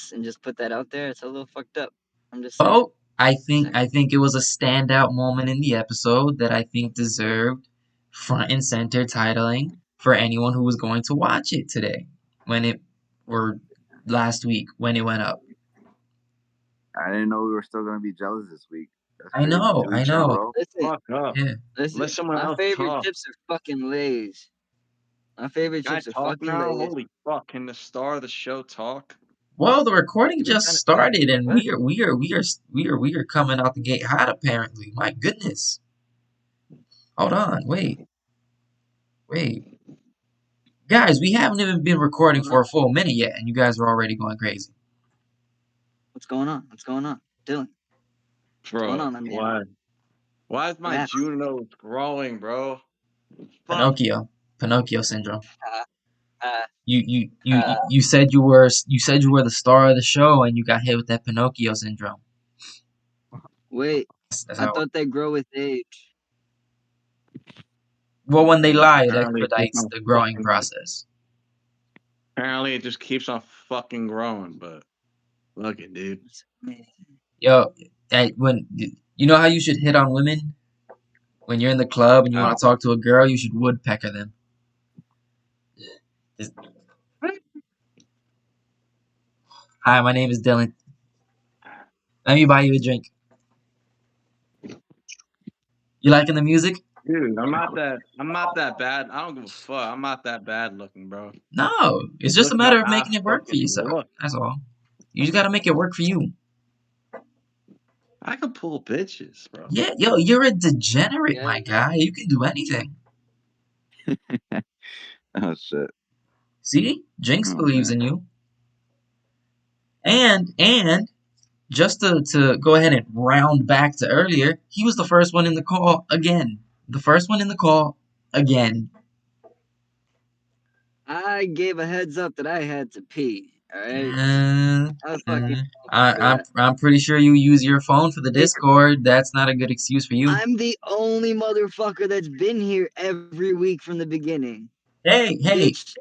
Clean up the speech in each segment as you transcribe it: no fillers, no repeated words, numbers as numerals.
this and just put that out there, it's a little fucked up. I'm just saying. Oh, I think Saying. I think it was a standout moment in the episode that I think deserved front and center titling for anyone who was going to watch it today when it or last week when it went up. I didn't know we were still gonna be jealous this week. That's I crazy. know, Two I weeks in a know. row. Listen, Fuck up. Yeah. listen. Let someone My else favorite talk. chips are fucking Lay's. My favorite Can I chips are talk fucking now? Lay's. Holy fuck! Can the star of the show talk? Well, the recording You've been just trying to talk. started and What? we are coming out the gate hot apparently. My goodness. Hold on, wait. Guys, we haven't even been recording What's going for on? a full minute yet and you guys are already going crazy. What's going on? What's going on? Dylan, what's going Bro, on, my man? why? Why is What my happened? June nose growing, bro? Fuck. Pinocchio syndrome. Uh, uh, You said you were the star of the show and you got hit with that Pinocchio syndrome. wait. That's I how. thought they grow with age. Well, when they lie, it Apparently it keeps expedites on the growing fucking. process. Apparently it just keeps on fucking growing. But look it, dude. Man, Yo, when you know how you should hit on women when you're in the club and you want to talk to a girl, you should woodpecker them. Just, Hi, my name is Dylan. Let me buy you a drink. You liking the music? Dude, I'm not that bad. I don't give a fuck. I'm not that bad looking, bro. No, it's just a Look matter up of how I making it work for fucking yourself. look. That's all. You just gotta make it work for you. I can pull bitches, bro. Yeah, yo, you're a degenerate, yeah. my guy. You can do anything. Oh shit. See? Jinx Oh believes man. in you. And just to go ahead and round back to earlier, he was the first one in the call again. The first one in the call again. I gave a heads up that I had to pee. All right. Uh, I was fucking uh, for I'm that. I'm pretty sure you use your phone for the Discord. That's not a good excuse for you. I'm the only motherfucker that's been here every week from the beginning. Hey, Bitch.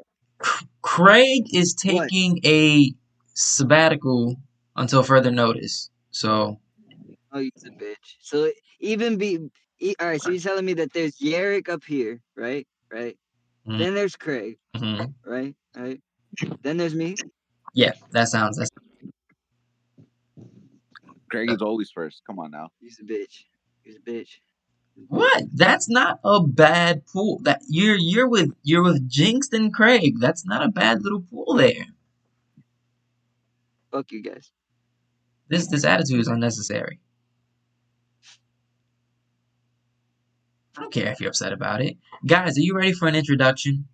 Craig is What? taking a sabbatical until further notice. So, Oh, you a bitch. So even all right. So you're telling me that there's Yarrick up here, right? Right. mm, Then there's Craig, mhm. right? Right. Then there's me. Yeah, that's Craig is always first. Come on now. He's a bitch. He's a bitch. what? That's not a bad pool. That you're with Jinx and Craig. That's not a bad little pool there. Fuck you guys. This attitude is unnecessary. I don't care if you're upset about it. Guys, are you ready for an introduction?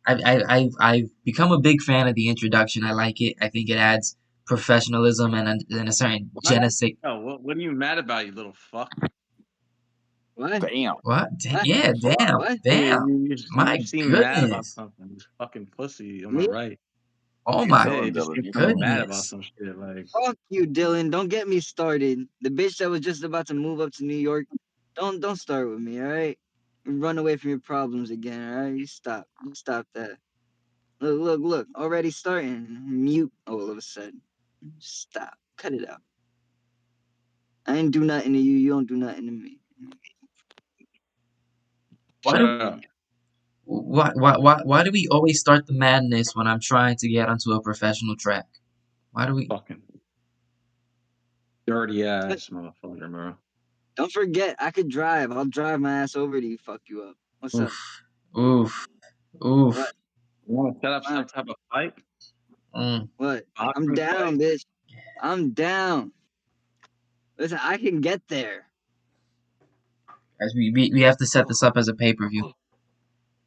I've become a big fan of the introduction. I like it. I think it adds professionalism and a certain What? je ne sais Oh, what are you mad about, you little fuck? What? Damn. what? What? Yeah, damn, What? damn. You My seem mad about goodness. something. You fucking pussy. Am I Me? right? Oh You my Yeah, tell you him, just Dylan. seem You tell fucking him. mad about goodness. some shit. Like, Fuck you, Dylan. Don't get me started. The bitch that was just about to move up to New York. Don't start with me, all right? You run away from your problems again, all right? You stop. You stop that. Look. Already starting. Mute all of a sudden. Stop. Cut it out. I ain't do nothing to you. You don't do nothing to me. Why shut do up. why do we always start the madness when I'm trying to get onto a professional track? Why do we? Fucking dirty ass motherfucker, bro. Don't forget, I could drive. I'll drive my ass over to you. Fuck you up. What's up? Oof, oof, oof. What? You want to set up some What? type of fight? Mm. What? I'm Boxing fight? down, bitch. I'm down. Listen, I can get there. Guys, we have to set this up as a pay-per-view.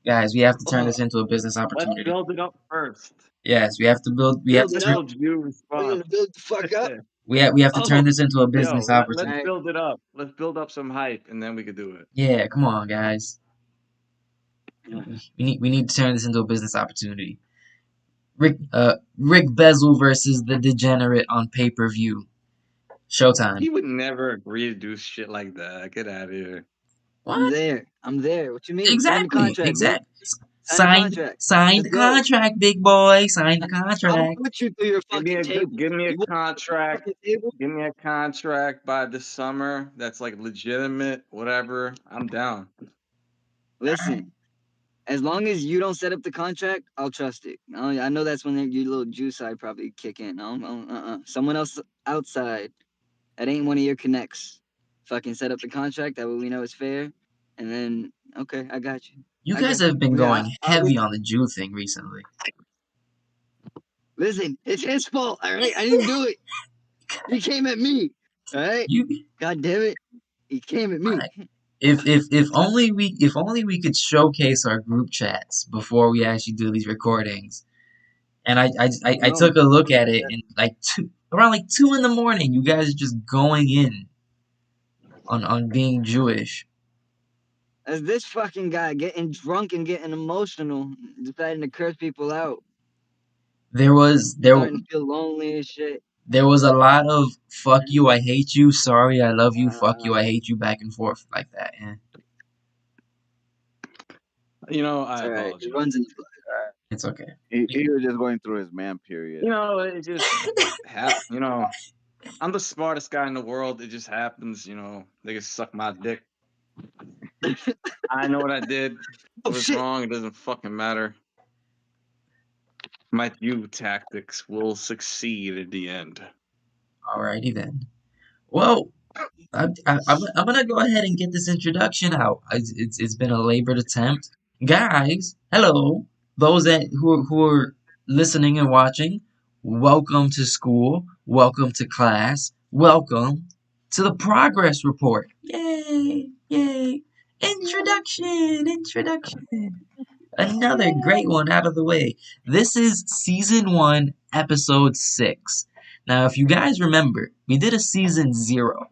Guys, we have to turn this into a business Let's opportunity. build it up first. Yes, we have to build. We have Build to it Let's turn. up. build you We're response. gonna build the fuck up. We have to turn Oh, this into a Yo, business let's opportunity. alright. build it up. Let's build up some hype, and then we could do it. Yeah, come on, guys. We need to turn this into a business opportunity. Rick Bezel versus the Degenerate on pay-per-view. Showtime. He would never agree to do shit like that. Get out of here. I'm What? there. I'm there. What you mean? Sign the Exactly. contract, bitch. Exact. Sign the Sign, contract. sign Let's the go. contract, big boy. Sign the I'll contract. put you through your fucking table. Give me a You want a contract. fucking table? Give me a contract by this summer that's like legitimate, whatever. I'm down. Listen, as long as you don't set up the contract, I'll trust it. I know that's when your little Jew side probably kick in. Someone else outside that ain't one of your connects. Fucking set up the contract. That way we know it's fair. And then, okay, I got you. You I guys got you. have been Yeah, going heavy on the Jew thing recently. listen, it's his fault. All right, I didn't do it. He came at me. All right, You, God damn it, he came at me. if only we could showcase our group chats before we actually do these recordings. And I No, took a look at it and like around like 2 in the morning, you guys are just going in on being Jewish. as this fucking guy getting drunk and getting emotional, deciding to curse people out, There was starting to feel lonely and shit. there was a lot of fuck you, I hate you, sorry, I love you, fuck you, I Uh, hate you, back and forth like that. Yeah, it's I all right. It apologize. runs in his blood. it's okay. He was just going through his man period. It just I'm the smartest guy in the world. It just happens, they can suck my dick. I know what I did. It Oh was shit! wrong. It doesn't fucking matter. My you tactics will succeed at the end. Alrighty then. Well, I'm gonna go ahead and get this introduction out. It's been a labored attempt, guys. Hello, those who are listening and watching. Welcome to school. Welcome to class. Welcome to the progress report. Yay! Yay! Introduction. Another great one out of the way. This is season 1, episode 6. Now, if you guys remember, we did a season 0,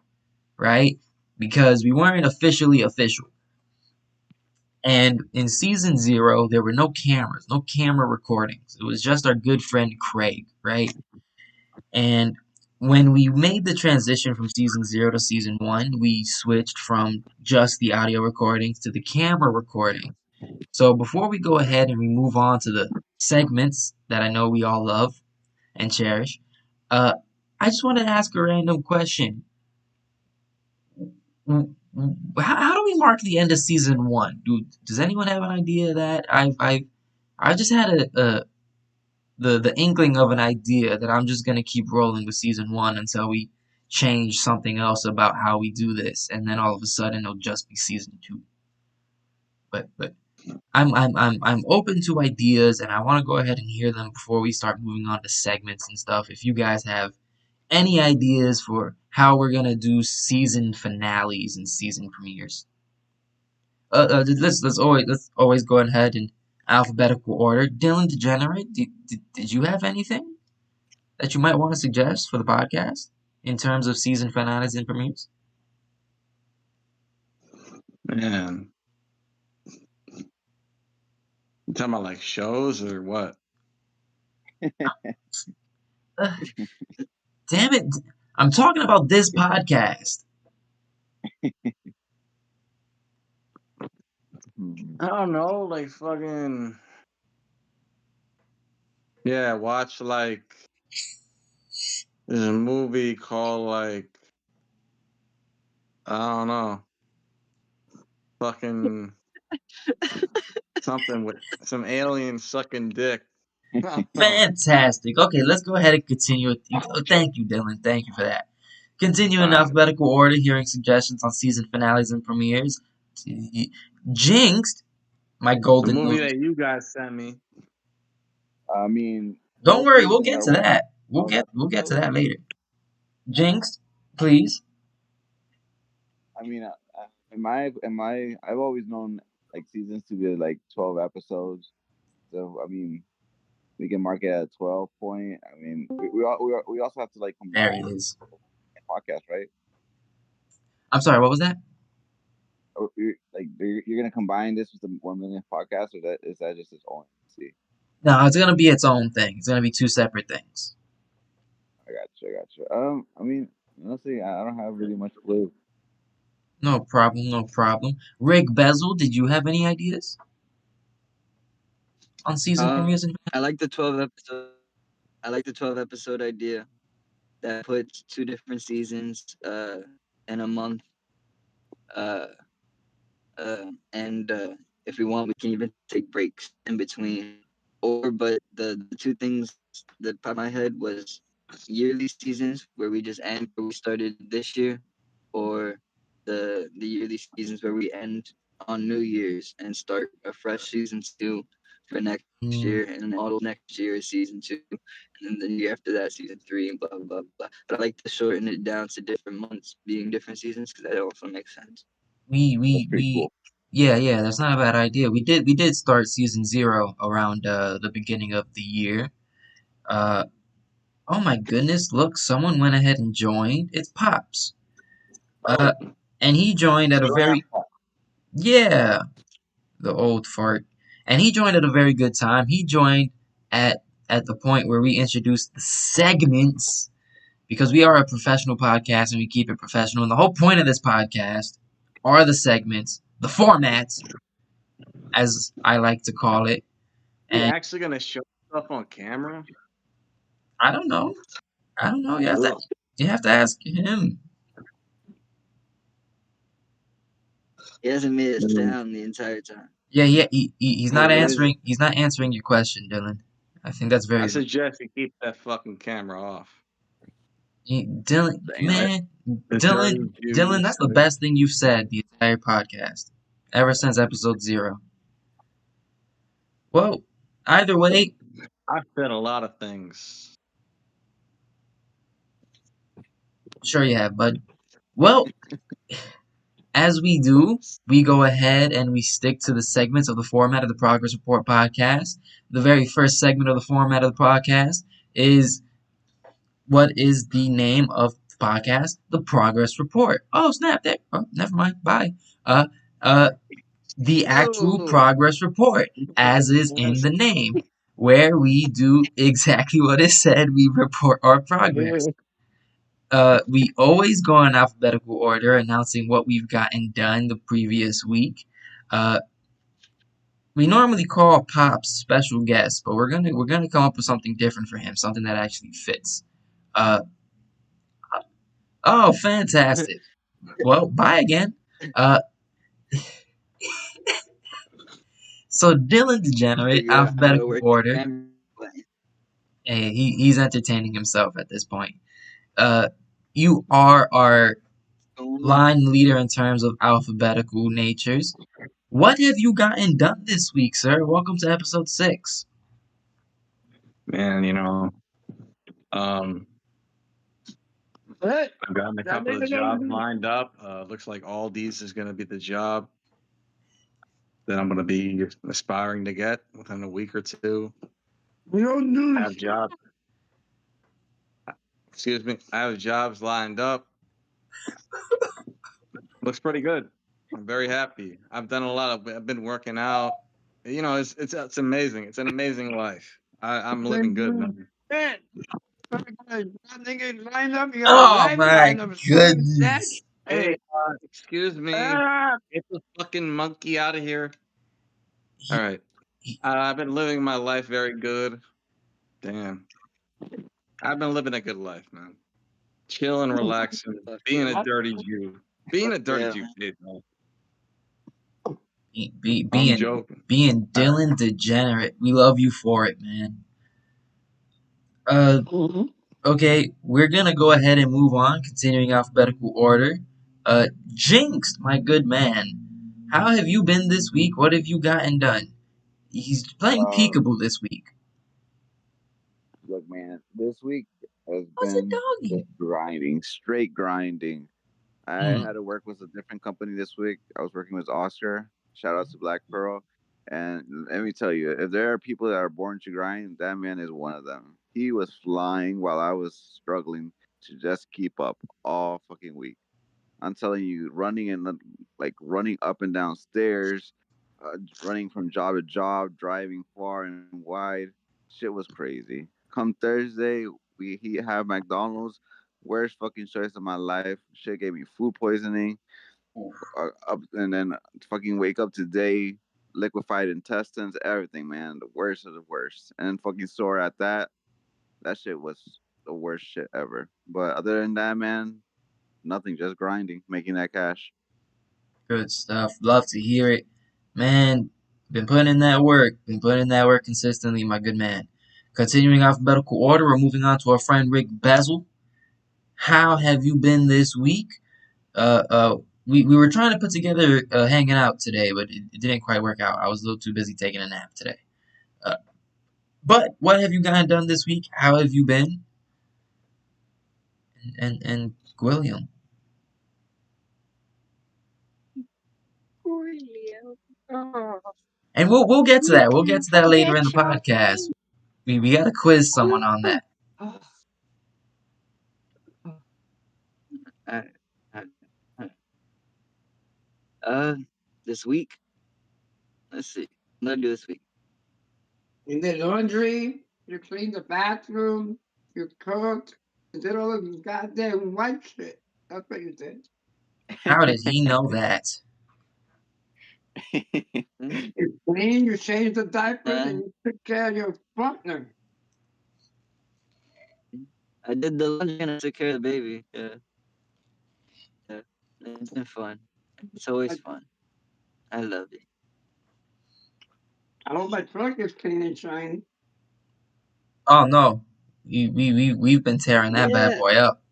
right? Because we weren't officially official. And in season 0, there were no cameras, no camera recordings. It was just our good friend Craig, right? And when we made the transition from season 0 to season 1, we switched from just the audio recordings to the camera recording. So before we go ahead and we move on to the segments that I know we all love and cherish, uh, I just wanted to ask a random question. How do we mark the end of season 1? Does anyone have an idea of that? I just had the inkling of an idea that I'm just gonna keep rolling with season 1 until we change something else about how we do this, and then all of a sudden it'll just be season 2. But I'm open to ideas, and I want to go ahead and hear them before we start moving on to segments and stuff. If you guys have any ideas for how we're gonna do season finales and season premieres, let's always go ahead in alphabetical order. Dylan Degenerate, did you have anything that you might want to suggest for the podcast in terms of season finales and premieres? Man, you talking about like shows or what? Uh, Damn it! I'm talking about this podcast. Hmm. I don't know, like fucking yeah. Watch like there's a movie called like I don't know, fucking something with some alien sucking dick. I don't know. Fantastic. Okay, let's go ahead and continue. Thank you, Dylan. Thank you for that. Continue in All right. alphabetical order, hearing suggestions on season finales and premieres. Jinxed, my The golden movie goose. that you guys sent me. I mean, Don't most worry, we'll seasons get are to what, that. We'll 12 get to episodes? that later. Jinxed, please. I mean, I've always known like seasons to be like 12 episodes. So I mean, we can mark it at a 12 point. I mean, we also have to like There he combine is. podcasts, right? I'm sorry, what was that? Like you're gonna combine this with the 1 million podcast, or that is that just its own? See, No, it's gonna be its own thing. It's gonna be two separate things. I got you. I mean, honestly, I don't have really much clue. No problem, no problem. Rick Bezel, did you have any ideas? on season premieres and I like the 12 episode. I like the 12 episode idea that puts two different seasons in a month. Uh, and if we want, we can even take breaks in between. Or, but the two things that popped in my head was yearly seasons where we just end where we started this year, or the yearly seasons where we end on New Year's and start a fresh season two for next year, mm, and then all next year is season two, and then the year after that season three, and blah blah blah blah. But I like to shorten it down to different months being different seasons because that also makes sense. we That's we pretty we cool. yeah, yeah, that's not a bad idea. We did start season 0 around the beginning of the year. Uh oh my goodness, look, someone went ahead and joined. It's Pops. Uh Oh, and he joined at a Still have very, yeah, the old fart. And he joined at a very good time. He joined at at the point where we introduced the segments, because we are a professional podcast and we keep it professional. And the whole point of this podcast are the segments, the formats, as I like to call it. You And actually gonna show stuff on camera? I don't know. I don't know. Ugh. You have to ask him. he hasn't made a Mm. sound the entire time. Yeah, yeah. He's not What is it? answering. He's not answering your question, Dylan. I think that's I very rude. suggest you keep that fucking camera off. Dylan, damn. man, The dirty Dylan. That's Jews. the best thing you've said the entire podcast, ever since episode 0. Well, either way, I've said a lot of things. sure you have, bud. Well, as we do, we go ahead and we stick to the segments of the format of the Progress Report podcast. The very first segment of the format of the podcast is, what is the name of the podcast? The Progress Report. Oh, snap! There. Oh, never mind. Bye. Uh, uh, the actual Oh, Progress Report, as is in the name, where we do exactly what it said. We report our progress. We always go in alphabetical order, announcing what we've gotten done the previous week. Uh, we normally call Pops special guest, but we're gonna come up with something different for him, something that actually fits. Uh, oh, fantastic! Well, bye again. Uh, so Dylan Degenerate, figure out how to alphabetical work the order. camera. Hey, he's entertaining himself at this point. Uh, you are our Going on. line leader in terms of alphabetical natures. What have you gotten done this week, sir? Welcome to episode 6. Man, um, What? I've gotten a couple of jobs lined up. Looks like Aldi's is gonna be the job that I'm gonna be aspiring to get within a week or two. I have jobs. Excuse me. I have jobs lined up. Looks pretty good. I'm very happy. I've done a lot of. I've been working out. It's amazing. It's an amazing life. I'm living good, man. Man, nigga, line up. You gotta Oh line, my line up as strong as that. goodness. Hey, Hey, excuse me. ah, Get the fucking monkey out of here. All He, right. he, I've been living my life very good. Damn. I've been living a good life, man. Chilling, relaxing, fuck being a yeah, dirty Jew. Being a dirty yeah. Jew pays, man. I'm being joking. being All right. Dylan Degenerate. We love you for it, man. Uh, Mhm. okay, we're gonna go ahead and move on, continuing alphabetical order. Jinx, my good man. How have you been this week? What have you gotten done? He's playing Uh, peekaboo this week. look, man, this week has How's it been doggy? just grinding, straight grinding. I Mm. had to work with a different company this week. I was working with Oscar. Shout out to Black Pearl. And let me tell you, if there are people that are born to grind, that man is one of them. He was flying while I was struggling to just keep up all fucking week. I'm telling you, running and like running up and down stairs, running from job to job, driving far and wide. Shit was crazy. Come Thursday, he had McDonald's. Worst fucking choice of my life. Shit gave me food poisoning. Oof. Up and then fucking wake up today. liquefied intestines, everything, man. The worst of the worst. And fucking sore at that. That shit was the worst shit ever. But other than that, man, nothing. Just grinding, making that cash. Good stuff. Love to hear it. Man, been putting in that work. Been putting in that work consistently, my good man. Continuing alphabetical order, we're moving on to our friend Rick Basil. How have you been this week? We were trying to put together hanging out today, but it didn't quite work out. I was a little too busy taking a nap today. Uh, but what have you guys done this week? How have you been? And William. William. Oh, And we'll get to you that. We'll get can't to that later in forget the your podcast. name. We gotta quiz someone on Oh. that. Oh. Oh. Uh, uh, uh, uh, this week. Let's see. What did I do this week? You did laundry, you cleaned the bathroom, you cooked, you did all of this goddamn white shit. That's what you did. How did he know that? Hmm? You cleaned, you changed the diapers, Uh, and you took care of your partner. I did the laundry and I took care of the baby. Yeah, yeah. It's been fun. It's always I, fun. I love it. I hope my truck is clean and shiny. Oh no, we've been tearing that bad Yeah. boy up.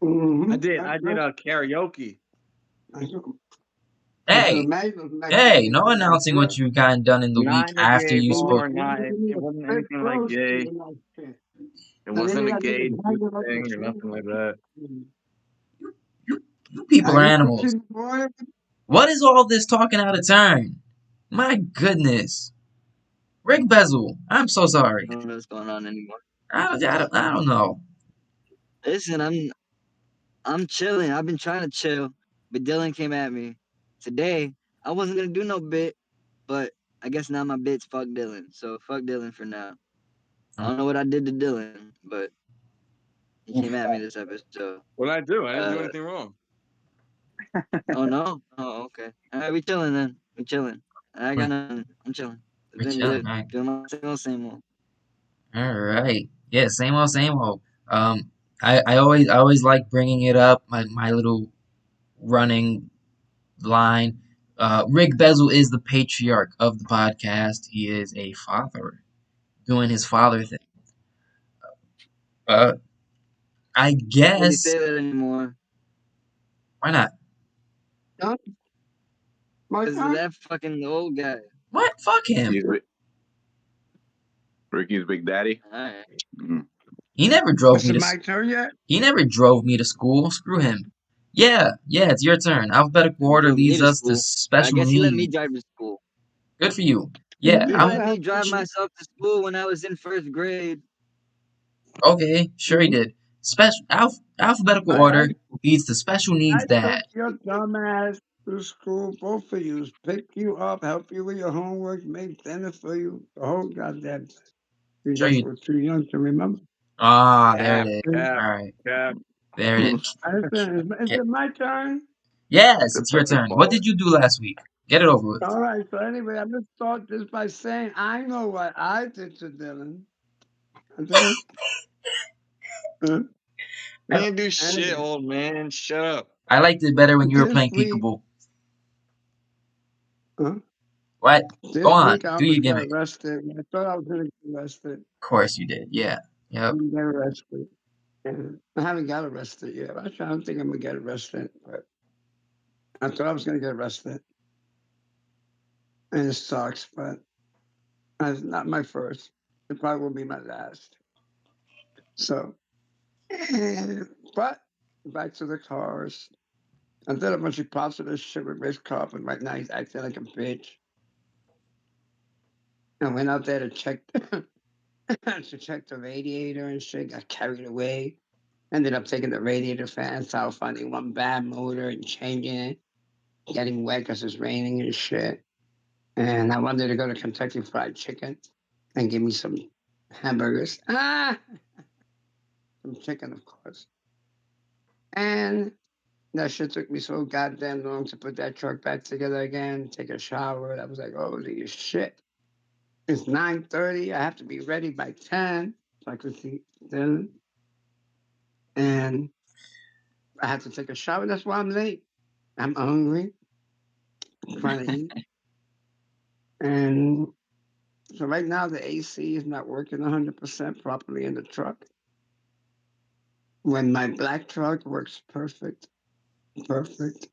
I Mm-hmm. did. I did a karaoke. I can Hey, imagine my hey, fucking no announcing what truck. you've gotten done in the week Not in a after gay you spoke. bar. Not. It wasn't anything like gay. It And then wasn't you a got to gay hang it like thing or nothing like that. You people Are are you animals. pushing the boy? What is all this talking out of turn? My goodness, Rick Bezel. I'm so sorry. I don't know what's going on anymore. I don't know. Listen, I'm chilling. I've been trying to chill, but Dylan came at me today. I wasn't gonna do no bit, but I guess now my bit's fuck Dylan. So fuck Dylan for now. I don't know what I did to Dylan, but he came at me this episode. What I do? I didn't do Uh anything wrong. oh no? Oh okay. Alright, we chilling then. We chilling. I got nothing. I'm chilling. We're Been chilling, good. right? Doing my same old. All right. Yeah, same old, same old. I always like bringing it up. My little running line. Rick Bezel is the patriarch of the podcast. He is a father doing his father thing. Uh, I Can't really guess say that anymore. why not? Huh? My Because of turn? that fucking old guy. What? Fuck him. He's Ricky's big daddy. Alright. Mm. He never drove Is me it to. my turn yet? He never drove me to school. Screw him. Yeah, yeah. It's your turn. Alphabetical He order drove me leads to us to school. I special guess he let me needs. drive to school. Good for you. You Yeah. He did Alph- let that. me drive myself to school when I was in first grade. okay. Sure he Mhm. did. Alphabetical I order leads to special needs I took dad. your dumb ass to school, both of you. Pick you up, help you with your homework, make dinner for you. The whole goddamn thing. You Sure just you. were too young to remember. Ah, there it Cap, is. And All cap, right. cap. There it is. is Get, it my turn? yes, it's your Kentucky turn. What baller. did you do last week? Get it over with. All right. So anyway, I'm gonna start this by saying I know what I did to Dylan. Okay. Uh, I didn't do shit, anyway, old man. Shut up. I liked it better when you were this playing week, peekaboo. uh, What? Go this on. week I Do your almost got gimmick. arrested. I thought I was gonna get arrested. Of course you did. Yeah. I Yep. didn't get arrested. And I haven't got arrested yet. Actually, I don't think I'm gonna get arrested, but I thought I was gonna get arrested. And it sucks, but it's not my first. It probably will be my last. So, but back to the cars. I did a bunch of pops of this shit with Rich Cop, and right now he's acting like a bitch. I went out there to check to check the radiator and shit. Got carried away. Ended up taking the radiator fans out, finding one bad motor and changing it. Getting wet because it's raining and shit. And I wanted to go to Kentucky Fried Chicken and give me some hamburgers. Some chicken, of course. And That shit took me so goddamn long to put that truck back together again, take a shower. I was like, holy shit. It's 9:30. I have to be ready by 10 so I could see Dylan. And I had to take a shower. That's why I'm late. I'm hungry, trying to eat. And so right now the AC is not working 100% properly in the truck. When my black truck works perfect, perfect,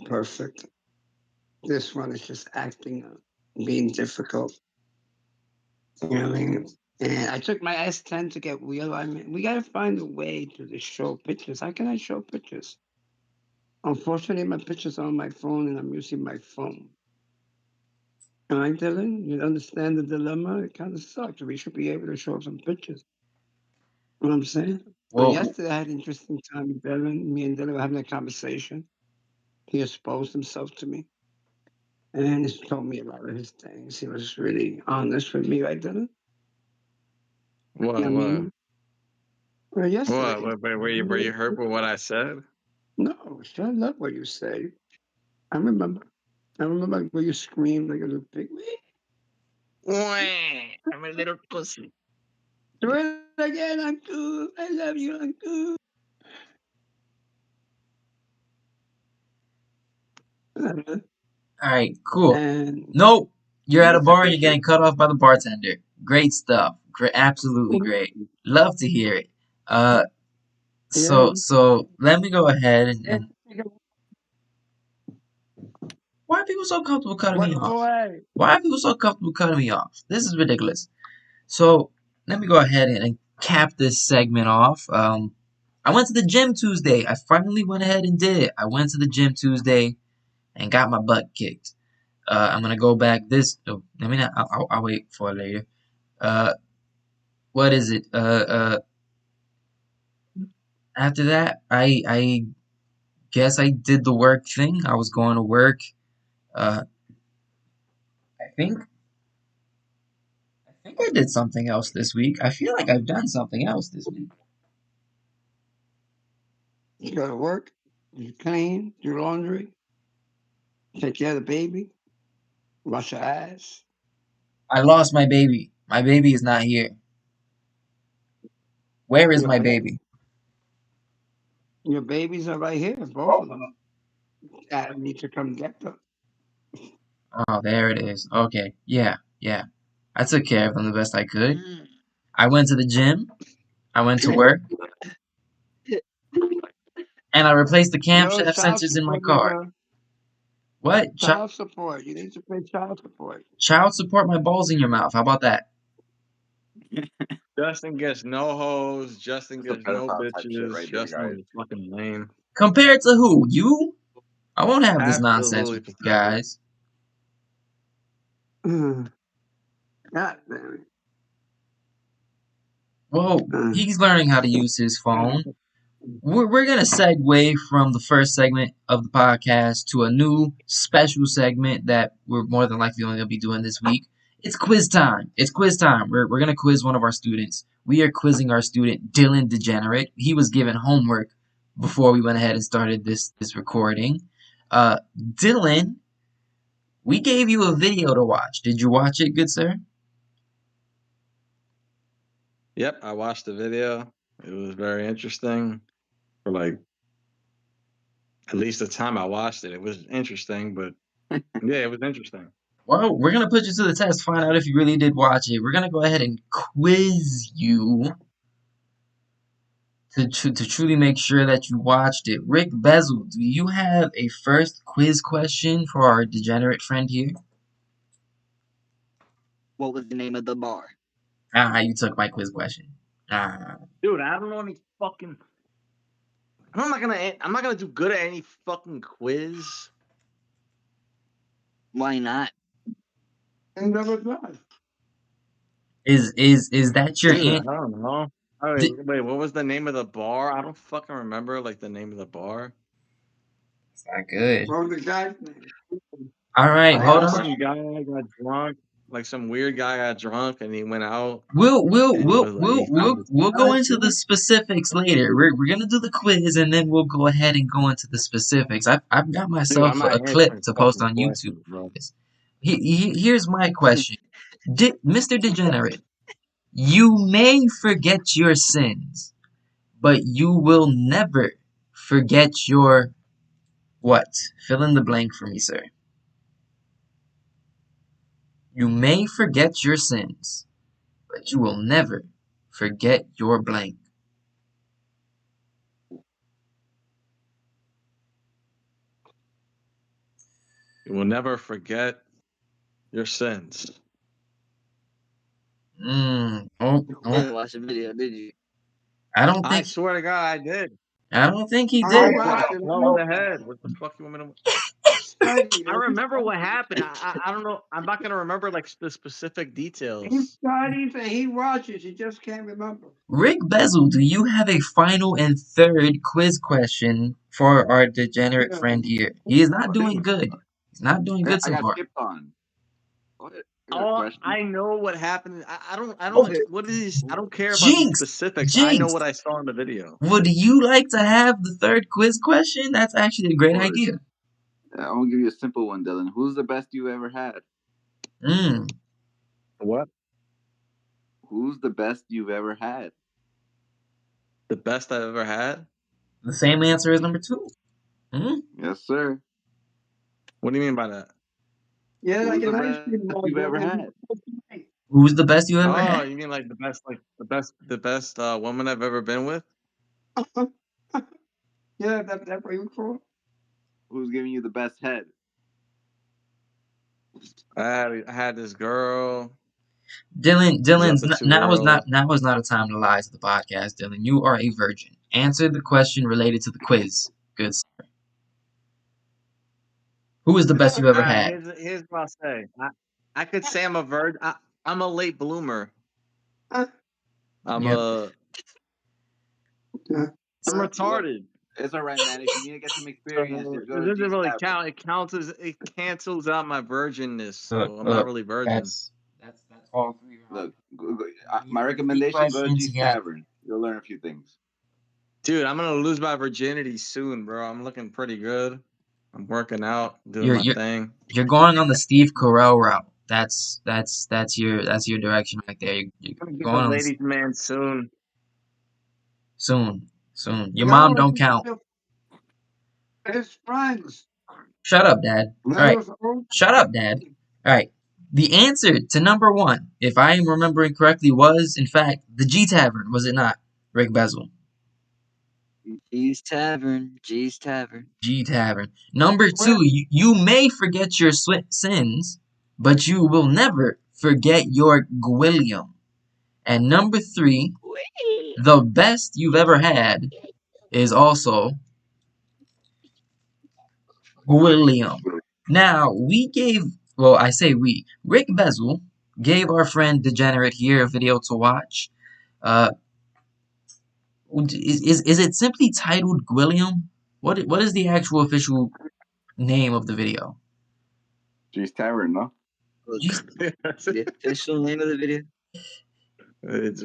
perfect. This one is just acting up, being difficult. You know what I mean? And I took my S10 to get wheel alignment. We gotta find a way to just show pictures. How can I show pictures? Unfortunately, my pictures are on my phone and I'm using my phone. All right, Dylan? You understand the dilemma? It kind of sucks. We should be able to show some pictures. You know what I'm saying? But Well, yesterday I had an interesting time with Dylan. Me and Dylan were having a conversation. He exposed himself to me and he told me a lot of his things. He was really honest with me, right, Dylan? I What? What? mean, well, What? yesterday. Were you hurt with what I said? No, shut up what you say. I remember. I remember when you screamed like a little pig. Wah, I'm a little pussy. Do it again, Uncle. I love you, Uncle. all right, cool. And Nope, you're Send at a us a bar and you're picture. getting cut off by the bartender. Great stuff. Great, absolutely great. Love to hear it. Uh, yeah, so let me go ahead yeah. and why are people so comfortable cutting me What off? boy? Why are people so comfortable cutting me off? This is ridiculous. So let me go ahead and cap this segment off. I went to the gym Tuesday. I finally went ahead and did it. I went to the gym Tuesday and got my butt kicked. I'm gonna go back this. Oh, I mean, I'll wait for it later. Uh, what is it? After that, I guess I did the work thing. I was going to work. Uh, I think I think I did something else this week. I feel like I've done something else this week. You go to work, you clean, do laundry, take care of the baby, wash your ass. I lost my baby. My baby is not here. Where is Your, my ba- baby? your babies are right here, both of them. I need to come get them. Oh, there it is. Okay. Yeah, yeah. I took care of them the best I could. Mm. I went to the gym. I went to work. And I replaced the Yo, camshaft child sensors in my support, car. nigga. What? Child support. You need to pay child support. Child support my balls in your mouth. How about that? Justin gets no hoes. Justin That's a gets no pedophile type shit bitches. right there, Justin guys. is fucking lame. Compared to who? You? I won't have this nonsense Absolutely with you pathetic. guys. God damn Whoa, it. he's learning how to use his phone. We're going to segue from the first segment of the podcast to a new special segment that we're more than likely only going to be doing this week. It's quiz time. It's quiz time. We're going to quiz one of our students. We are quizzing our student, Dylan Degenerate. He was given homework before we went ahead and started this recording. Dylan, we gave you a video to watch. Did you watch it, good sir? Yep, I watched the video. It was very interesting. For like at least the time I watched it, it was interesting. But yeah, it was interesting. Well, we're going to put you to the test, find out if you really did watch it. We're going to go ahead and quiz you to truly make sure that you watched it. Rick Bezel, do you have a first quiz question for our degenerate friend here? What was the name of the bar? Ah, you took my quiz question. Ah. Dude, I don't know any fucking. I'm not gonna. I'm not gonna do good at any fucking quiz. Why not? And never done. Is that your Dude, I answer? don't know. Oh, wait, what was the name of the bar? I don't fucking remember like the name of the bar. Not good. What was the guy's name? All right, I hold Oh, got on. some questions. guy got drunk. like some weird guy got drunk and he went out We'll we'll and he we'll was like we'll he we'll found his we'll go into the specifics later. We're gonna do the quiz and then we'll go ahead and go into the specifics. I've got dude. myself I'm a not clip answering to post fucking on YouTube questions, for bro. this. Here's my question, Mr. Degenerate. You may forget your sins, but you will never forget your what? Fill in the blank for me, sir. You may forget your sins, but you will never forget your blank. You will never forget your sins. Oh, You oh, didn't watch the video, did you? I don't I think swear to God, I did. I don't think he I did. I got watched it. blown in the head. What the fuck you want me to? Studied. I remember what happened. I don't know. I'm not gonna remember like the specific He details. studies and he watches. He just can't remember. Rick Bezel, do you have a final and third quiz question for our degenerate Yeah. friend here? He is not Oh, doing good. He's not doing good I so got far. skipped on. What? I got a Oh, question. I know what happened. I don't. I Oh, don't. Hey, What is? I don't care about these Jinx! specifics. I know Jinx! what I saw in the video. Would you like to have the third quiz question? That's actually a of great course. idea. I'm gonna give you a simple one, Dylan. Who's the best you ever had? Mm, What? Who's the best you've ever had? The best I've ever had? the same answer as number two. Mm? Yes, sir. What do you mean by that? Yeah, like Who's the an ice best cream you've ball. ever had? Who's the best you ever Oh, had? you mean like the best woman I've ever been with? Yeah, that's what you call. Who's giving you the best head? I had this girl. Was up Dylan's with two now is not girls. a time to lie to the podcast. Dylan, you are a virgin. Answer the question related to the quiz. Good. Sir. Who is the best you ever Ah, had? here's what I'll say. I could say I'm a virgin. I'm a late bloomer. I'm Yep. a Yeah. I'm Look, retarded. it's all right, man. If you need to get some experience, So just it go to doesn't G's really Tavern. count. It cancels out my virginness. Look, So I'm not look. really virgin. That's all three wrong. Look, We my need three recommendation: go to questions G's together. Tavern. You'll learn a few things. Dude, I'm gonna lose my virginity soon, bro. I'm looking pretty good. I'm working out, doing You're my you're thing. you're going on the Steve Carell route. That's your direction right there. You're I'm gonna get a going on ladies' man soon. soon, soon. Your mom No, don't count. his friends. Shut up, Dad. All Let right. us all. Shut up, Dad. All right. The answer to number one, if I am remembering correctly, was in fact the G Tavern, was it not? Rick Bezel. G's Tavern. G's Tavern. G Tavern. Number two, Well, you may forget your sins, but you will never forget your Gwilliam. And number three, the best you've ever had is also Gwilliam. Now, I say we, Rick Bezel gave our friend Degenerate here a video to watch. Uh, is it simply titled Gwilliam? What is the actual official name of the video? G's Tavern, no? Look, Jeez. the official name of the video? It's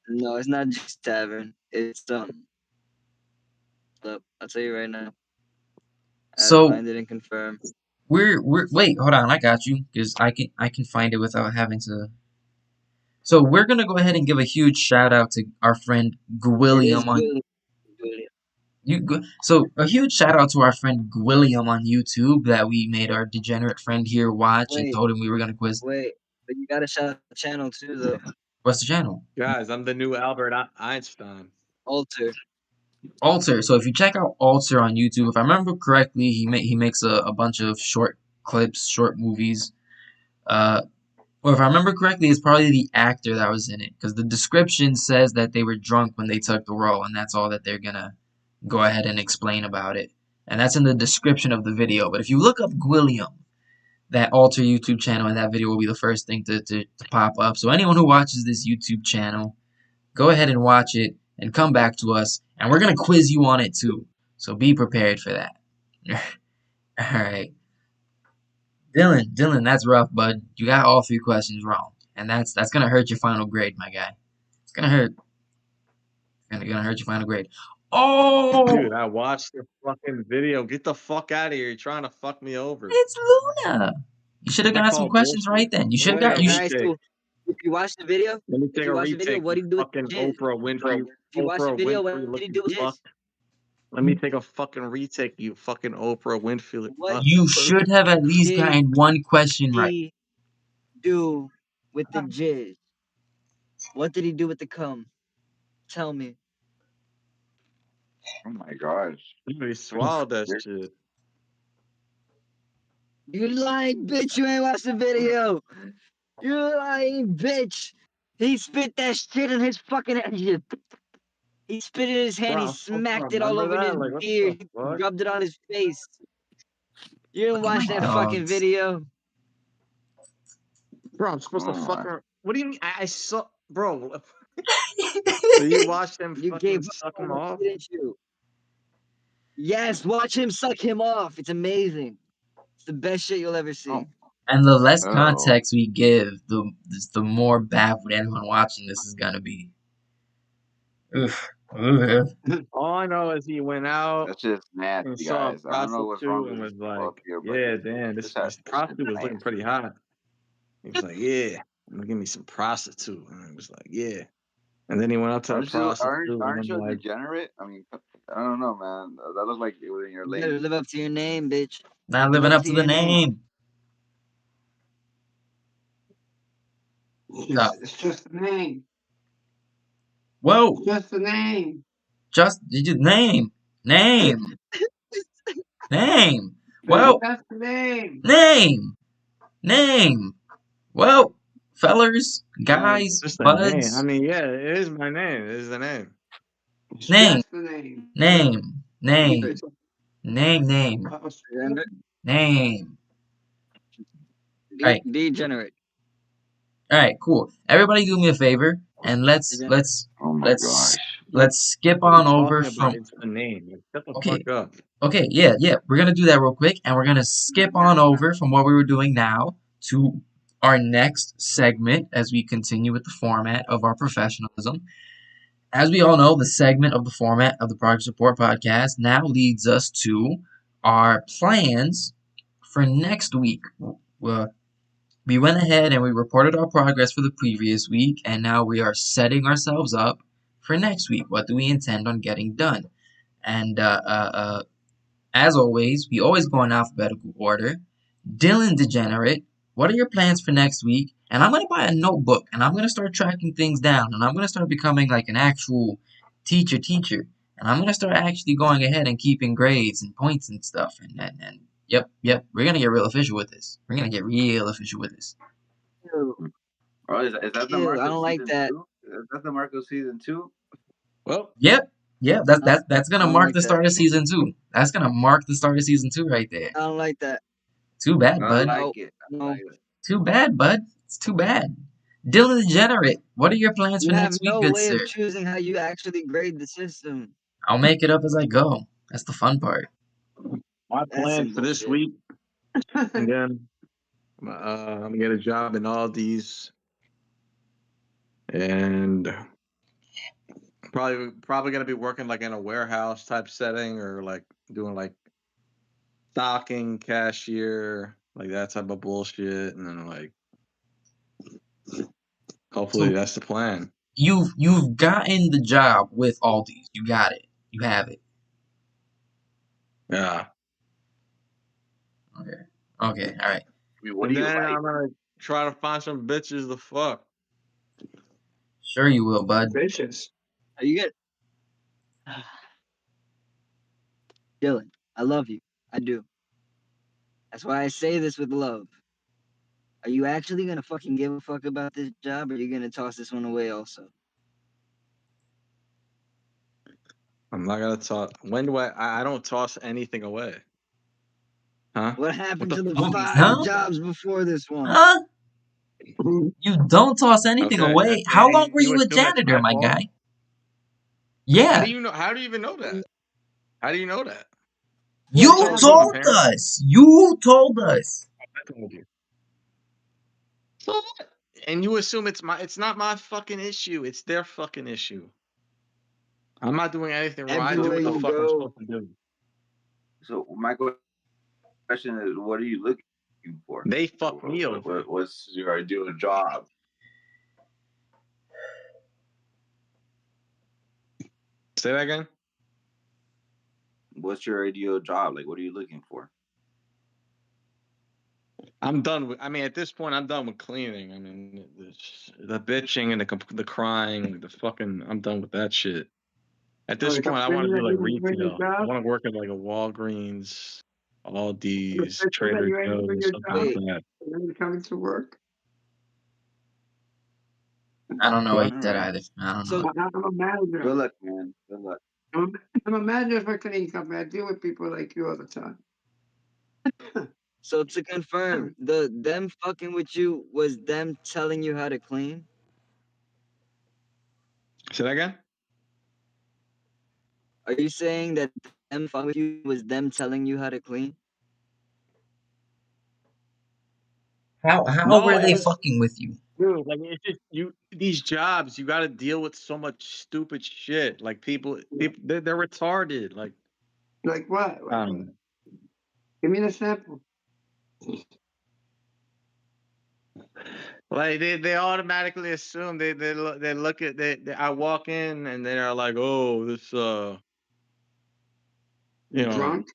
No, it's not G's Tavern. It's Look, I'll tell you right now. I had to So find it and confirm. we're wait, hold on, I got you because I can find it without having to. So we're gonna go ahead and give a huge shout out to our friend It is Gwilliam on William. William. So a huge shout out to our friend Gwilliam on YouTube that we made our degenerate friend here watch and Wait, told him we were gonna quiz. wait. But you gotta shout out the channel too, though. What's the channel? guys. I'm the new Albert Einstein. Alter. Alter. So if you check out Alter on YouTube, if I remember correctly, he makes a bunch of short clips, short movies. Or if I remember correctly, it's probably the actor that was in it because the description says that they were drunk when they took the role, and that's all that they're gonna go ahead and explain about it. And that's in the description of the video. But if you look up Gwilliam, that Alter YouTube channel, and that video will be the first thing to pop up. So anyone who watches this YouTube channel, go ahead and watch it and come back to us, and we're gonna quiz you on it too. So be prepared for that. All right. Dylan, that's rough, bud. You got all 3 questions wrong, and that's gonna hurt your final grade, my guy. It's gonna hurt. Gonna hurt your final grade. Oh, Dude, I watched the fucking video. Get the fuck out of here. You're trying to fuck me over. it's Luna. You should have I got some call questions right bullshit. then. You should Let have me take got a All you. Sh- right. retake. So if you watch the video, Let me if take you a watch the video, retake, what you did he do with fucking the jizz? Oprah Winfrey. If you watch the Oprah video, what Winfrey did he looking do with fuck. jizz? Let me take a fucking retake, you fucking Oprah Winfrey. What you should have at least did gotten one question right. he do with the jizz? What did he do with the cum? Tell me. Oh my gosh. He swallowed that shit. You lying bitch, you ain't watched the video. You lying bitch. He spit that shit in his fucking hand. He spit it in his hand, Bro, he I'm supposed to smacked it all remember over his that? Like, what the beard, he fuck? rubbed it on his face. You didn't Look at my watch that fucking dogs. video. Bro, I'm supposed to Oh my. fucking. What do you mean? I saw. Bro, so you watched him You fucking gave suck up him on it, off? didn't you? Yes, watch him suck him off. It's amazing. It's the best shit you'll ever Oh. see. And the less Oh. context we give, the more baffled anyone watching this is gonna be. Oof. Oof. All I know is he went out That's just and nasty, saw a guys. I don't know what's wrong prostitute with and this was stuff up like, here, but "Yeah, damn, this this has this is prostitute was looking nasty. pretty hot." He was like, "Yeah, I'm gonna give me some prostitute," and I was like, "Yeah." And then he went up to the prostitute, and Aren't I'm you a like, degenerate? I mean, I don't know, man. That looks like it was in your You better lane. live up to your name, bitch. Not Live living up up to to the your name. name. Stop. It's just a name. Whoa. It's just a name. Just name. Name. Name. It's Well, just a name. name. Name. Well, fellers, guys, "Just a name." I buds, mean, yeah, it is my name. It is the name. It's name. just a name. Name. Name. Degenerate. Name. Name. Name. Alright. Degenerate. Alright, cool. Everybody do me a favor and let's Degenerate. let's Oh my let's gosh. let's skip What are you on over talking about? from It's the name. Like, shut the okay. fuck up. Okay, yeah. We're gonna do that real quick, and we're gonna skip on over from what we were doing now to our next segment as we continue with the format of our professionalism. As we all know, the segment of the format of the Progress Report podcast now leads us to our plans for next week. Well, we went ahead and we reported our progress for the previous week, and now we are setting ourselves up for next week. What do we intend on getting done? And as always, we always go in alphabetical order. Dylan Degenerate, what are your plans for next week? And I'm going to buy a notebook and I'm going to start tracking things down and I'm going to start becoming like an actual teacher. And I'm going to start actually going ahead and keeping grades and points and stuff. And yep, we're going to get real official with this. We're going to get real official with this. Ew. Oh, is that the Ew, mark I of don't like season that. two? Is that the mark of season two? Well, Yep, that's going I to don't mark like the that. start of season 2. That's going to mark the start of season 2 right there. I don't like that. Too bad, I bud. like No, it. I no. like it. Too bad, bud. It's too bad. Dylan the Degenerate, what are your plans You for have next week, no good way sir? of choosing how you actually grade the system. I'll make it up as I go. That's the fun part. my That's plan some for this bullshit. week, again, I'm gonna get a job in Aldi's, and probably gonna be working like in a warehouse type setting or like doing like stocking, cashier, like that type of bullshit, and then like hopefully So that's the plan. you've gotten the job with Aldi's. You got it. You have it. Yeah, Okay. Okay. All right. I mean, what do and you then like? I'm gonna try to find some bitches to fuck. Sure you will, bud. Vicious. Are you good? Dylan, I love you. I do. That's why I say this with love. Are you actually gonna fucking give a fuck about this job, or are you gonna toss this one away also? I'm not gonna toss. When do I don't toss anything away. Huh? What What happened the to the fuck? five Huh? jobs before this one? Huh? You don't toss anything Okay, away. How long and were you you a assume that's janitor, my my fault? guy? How Yeah. do you know? How do you even know that? How do you know that? Yeah, You So tell me. told apparently, us. You told us. fucking with you. So what? And you assume it's not my fucking issue. It's their fucking issue. I'm not doing anything wrong. I do Everywhere what the you So, fuck I'm go, supposed to do. so my question is, what are you looking for? They fucked me over. What's your ideal job? Say that again. What's your ideal job? Like, what are you looking for? I'm done with. I mean, at this point, I'm done with cleaning. I mean, the bitching and the crying, the fucking. I'm done with that shit. At Oh, this like a point, I want feeling to do that like you enjoy your retail. I job? want to work at like a Walgreens, The Aldi's, feeling that Trader you enjoy Joe's, your something like job? wait. that. And then you're coming to work? I don't know What? All that right. either. I don't know. So I'm a manager. Good luck, man. Good luck. I'm a manager for a cleaning company. I deal with people like you all the time. so to confirm, them fucking with you was them telling you how to clean. Say that again. Are you saying that them fucking with you was them telling you how to clean? How No, were it they was fucking with you? dude. Like it's just you. These jobs, you got to deal with so much stupid shit. Like people, they're retarded. Like Like what? Like what? um, Give me an example. like they automatically assume they look at I walk in and they're like, oh, this you know, Drunk?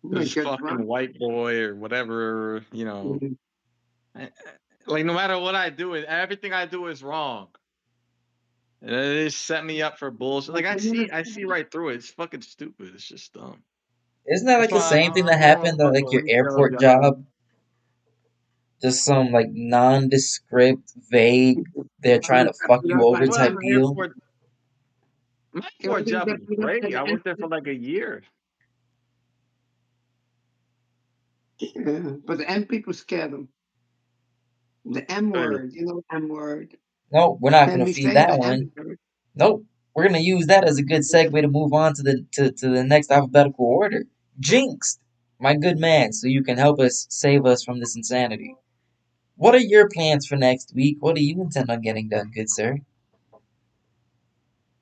this Like get fucking drunk? white boy or whatever, you know. Mhm. Eh, like no matter what I do, everything I do is wrong. And they just set me up for bullshit. Like Like, give me an I see example. right through it. It's fucking stupid. It's just dumb. Isn't that That's like the why same thing that I want happened to at go to like a your retail airport job. job? Just some like nondescript, vague, they're trying to fuck you over Well, type deal. my It airport wasn't job that was you got great. I the worked there for like a year. yeah, but the M people scare them. The M Uh, word, you know, M word. No, we're not Can't gonna be feed saying that the M one. word. Nope. We're gonna use that as a good segue to move on to the next alphabetical order. Jinxed, my good man, so you can help us save us from this insanity. What are your plans for next week? What do you intend on getting done, good sir?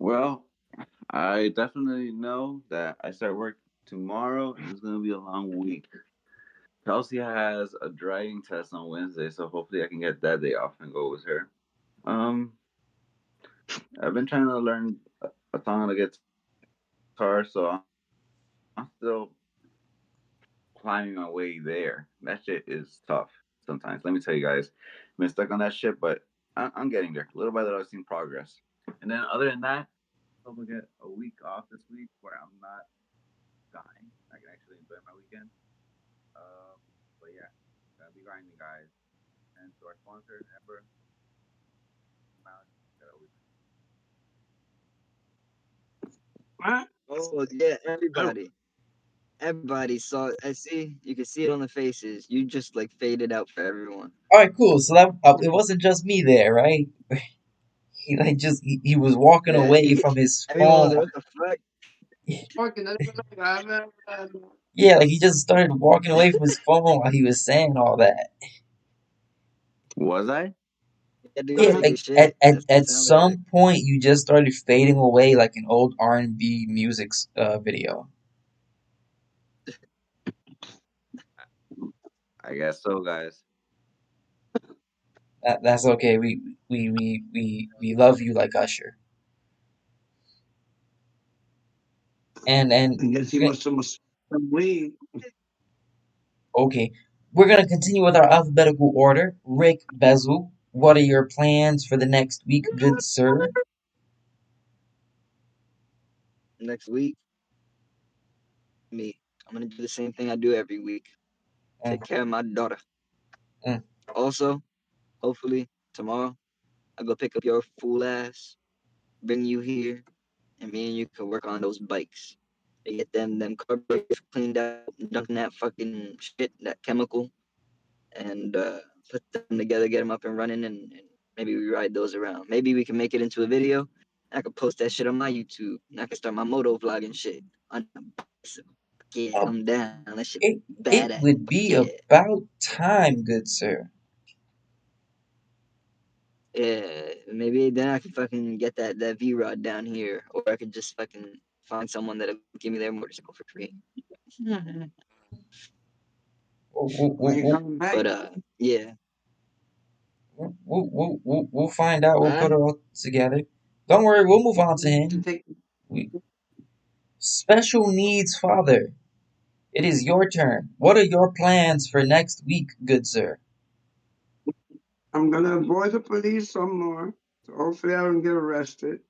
Well, I definitely know that I start work tomorrow, and it's gonna be a long week. Kelsey has a driving test on Wednesday, so hopefully I can get that day off and go with her. Um, I've been trying to learn a song on the guitar, so I'm still climbing my way there. That shit is tough sometimes. Let me tell you guys, I've been stuck on that shit, but I'm getting there. Little by little, I've seen progress. And then other than that, hope I get a week off this week where I'm not dying. I can actually enjoy my weekend. Um, but yeah, gotta be grinding, guys. And to our sponsor, Ember, Mount, gotta always. What? Oh yeah, oh, everybody saw. I see. You can see it on the faces. You just like faded out for everyone. All right, cool. So that it wasn't just me there, right? He was walking Yeah, away from his everyone was phone. like, "What the fuck?" Fucking, Yeah, like he just started walking away from his phone while he was saying all that. Was I? You had to go Yeah, take a like shit. That's what it at sounded like. some point you just started fading away like an old R&B music video. I guess so, guys. That's okay. We love you like Usher. And I guess he we're gonna, wants some weed. okay, we're gonna continue with our alphabetical order. Rick Bezel, what are your plans for the next week, good sir? Next week, me. I'm gonna do the same thing I do every week. Mm, Take care of my daughter. mm. Also, hopefully tomorrow I'll go pick up your fool ass, bring you here, and me and you can work on those bikes. They get them carburetors cleaned out, dunk in that fucking shit, that chemical, and put them together, get them up and running, and maybe we ride those around. Maybe we can make it into a video. I could post that shit on my YouTube, and I can start my moto vlogging shit on a bicycle. Yeah, I'm down. That shit It badass. it Fuck would be yeah. about time, good sir. Yeah, maybe then I could fucking get that V Rod down here, or I could just fucking find someone that'll give me their motorcycle for free. When you We'll, coming But back, yeah. we'll find out. We'll Huh? put it all together. Don't worry, we'll move on to to him. take, We, special needs father. It is your turn. What are your plans for next week, good sir? I'm gonna avoid the police some more. So hopefully I don't get arrested.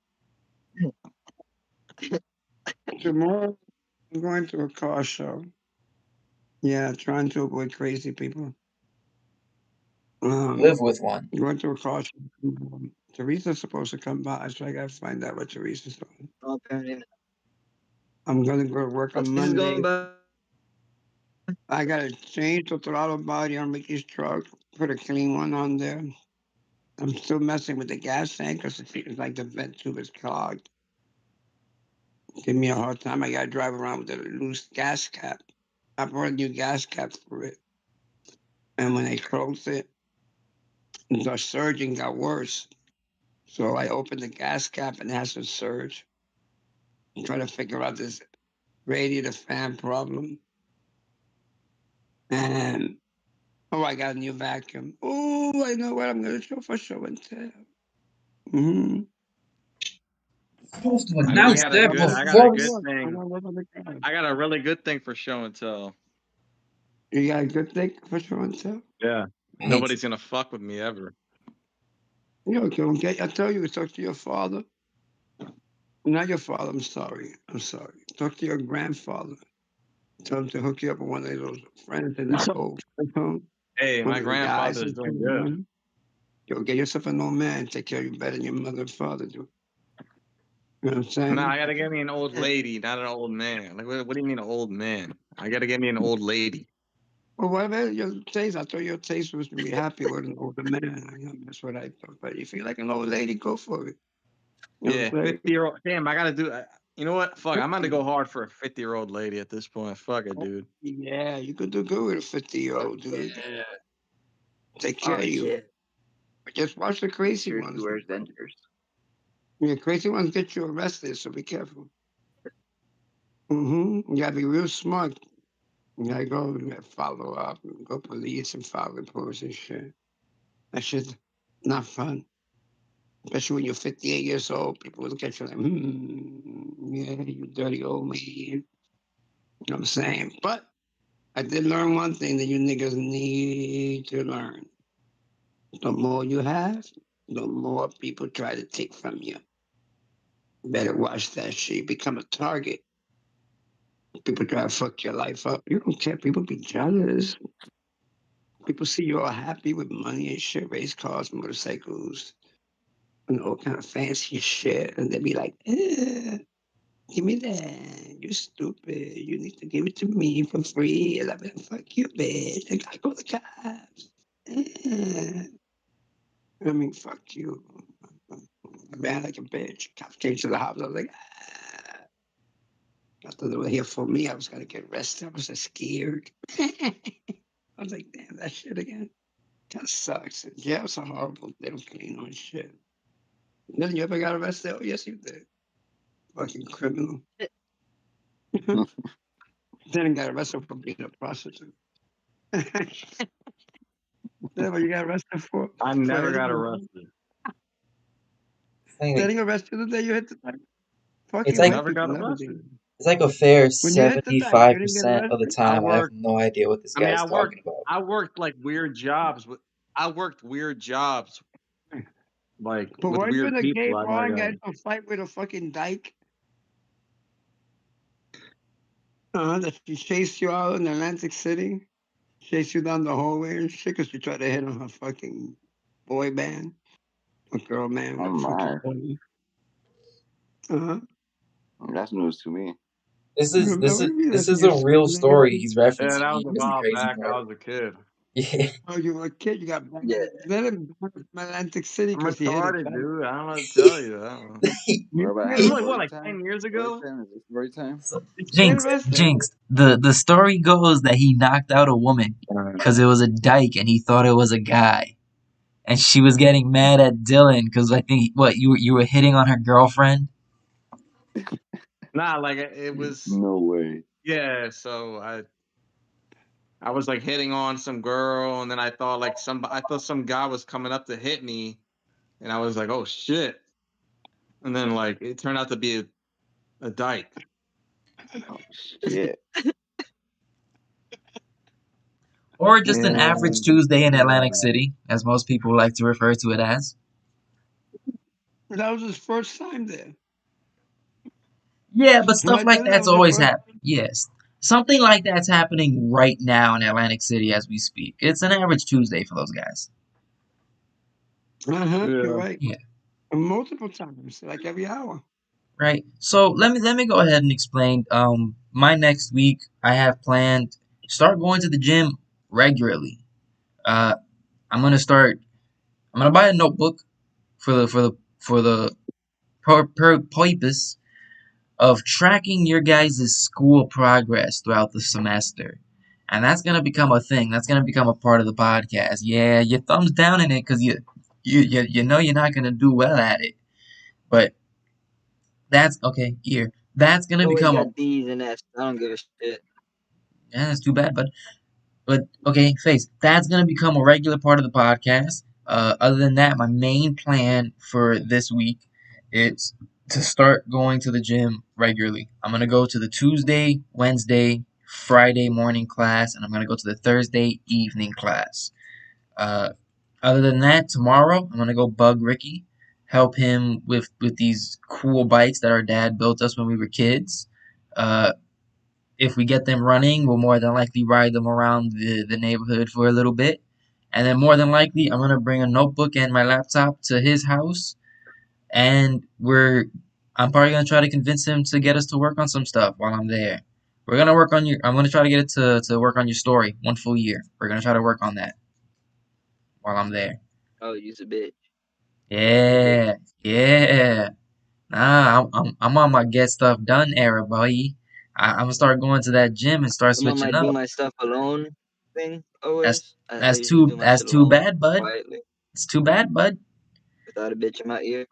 Tomorrow I'm going to a car show. Yeah, trying to avoid crazy people. Live Um, with one. going to a car show. Teresa's supposed to come by, so I gotta find out what Teresa's doing. Oh, apparently not. I'm gonna go to work on How's this going Monday. by? I gotta change the throttle body on Ricky's truck, put a clean one on there. I'm still messing with the gas tank because it seems like the vent tube is clogged. Give me a hard time. I gotta drive around with a loose gas cap. I bought a new gas cap for it. And when I closed it, the surging got worse. So I opened the gas cap and it has a surge. I'm trying to figure out this radiator fan problem. And oh, I got a new vacuum. Oh, I know what I'm gonna show for show and tell. Mm-hmm. Supposed to I know announce that I got a before. good I thing. gotta work on the car. I got a really good thing for show and tell. You got a good thing for show and tell? Yeah. Hey, Nobody's gonna fuck with me ever. You know, okay. I tell you, talk to your father. Not your father, I'm sorry. I'm sorry. Talk to your grandfather. Tell him to hook you up with one of those friends in that old home. Hey, One my of the guys grandfather's in doing good. town. Yo, get yourself an old man. Take care of you better than your mother and father do. You know what I'm No, saying? I gotta get me an old lady, not an old man. Like, what do you mean, an old man? I gotta get me an old lady. Well, whatever your taste, I thought your taste was to be happy with an older man. That's what I thought. But if you like an old lady, go for it. You know Yeah, what I'm 50-year-old. Damn, I gotta do. You know what? Fuck, I'm gonna saying? go hard for a 50-year-old lady at this point. Fuck it, Oh, dude. yeah, you could do good with a 50-year-old dude. Yeah. Take care Oh of you. shit. But just watch the crazy Sure she ones. wears dentures. Yeah, crazy ones get you arrested, so be careful. You gotta be real smart. You gotta go you gotta follow up, and go police and file reports and shit. That shit's not fun. Especially when you're 58 years old. People look at you like, yeah, you dirty old man. You know what I'm saying? But I did learn one thing that you niggas need to learn. The more you have, the more people try to take from you. Better watch that shit. You become a target. People try to fuck your life up. You don't care. People be jealous. People see you all happy with money and shit, race cars, motorcycles, and all kind of fancy shit. And they be like, give me that. You stupid. You need to give it to me for free. And I'm like, fuck you, bitch. I gotta go to the cops. Eh. I mean, fuck you. I ran like a bitch. Cops came to the house. I was like, I thought they were here for me. I was gonna get arrested. I was just scared. I was like, damn, that shit again. That sucks. Jails are horrible. They don't clean on shit. Then you ever got arrested? Oh, yes, you did. Fucking criminal. Then got arrested for being a prostitute. That's what you got arrested for? I For never hitting got the tank? arrested. like Getting arrested the day you hit the tank? it's Fucking like white Never people got never do. arrested. it's like a fair When you hit the tank, you didn't get 75% of the arrested? I time I have worked. no idea what this I mean, guy's talking about. I worked like weird jobs with. I worked weird jobs, like But with weren't you in weird a gay people. I bar like. and got into a fight with a fucking dyke? That she chased you out in Atlantic City? Chased you down the hallway and shit because you tried to hit on her fucking boy band? A girl man Oh with a fucking my, boy. Uh-huh. that's news to me. This You is know this what is I mean? this That's is a news. real story he's Yeah, referencing. that was a Here's the while crazy back. I part. was a kid. Yeah. Oh, you were a kid. You got banned. Yeah. They didn't ban him from Atlantic City I'm because he hit a retarded, fence. dude. I don't know what to tell you. I don't know. What You about didn't This get is it? like what, story like time? 10 years Story ago? time? Is it story time? So, Did you get Jinx, arrested? Jinx. The story goes that he knocked out a woman because it was a dyke and he thought it was a guy, and she was getting mad at Dylan because I think what you were hitting on her girlfriend. Nah, like it was. No way. Yeah, so I was like hitting on some girl, and then I thought some guy was coming up to hit me, and I was like, oh shit, and then like it turned out to be a dyke. Oh shit. Or just an average And Tuesday in Atlantic City, as most people like to refer to it as. That was his first time there. Yeah, but Am stuff I like telling you that that's was his always first? happening. Yes. Something like that's happening right now in Atlantic City as we speak. It's an average Tuesday for those guys. You're yeah, right. Yeah, Multiple times, like every hour. right. So let me go ahead and explain. My next week I have planned start going to the gym regularly. Uh, I'm gonna start. I'm gonna buy a notebook for the purpose of tracking your guys' school progress throughout the semester. And that's gonna become a thing. That's gonna become a part of the podcast. Yeah, your thumbs down in it because you know you're not gonna do well at it. But that's okay. Here, that's gonna Always become a got D's and F's. I don't give a shit. yeah. That's too bad. But okay, face that's gonna become a regular part of the podcast. Other than that, my main plan for this week is to start going to the gym regularly. I'm gonna go to the Tuesday, Wednesday, Friday morning class, and I'm gonna go to the Thursday evening class. Uh, Other than that, tomorrow I'm gonna go bug Ricky, help him with these cool bikes that our dad built us when we were kids. Uh, if we get them running, we'll more than likely ride them around the neighborhood for a little bit. And then more than likely, I'm gonna bring a notebook and my laptop to his house, and I'm probably gonna try to convince him to get us to work on some stuff while I'm there. We're gonna work on your. I'm gonna try to get it to work on your story 1 full year. We're gonna try to work on that while I'm there. Oh, you's a bitch. You's a bitch. Yeah, yeah. Nah, I'm on my get stuff done era, boy. I'm gonna start going to that gym and start I'm on my switching do up. my stuff alone thing That's always. I that's usually too do my that's shit too alone, bad, bud. quietly, It's too bad, bud. without a bitch in my ear.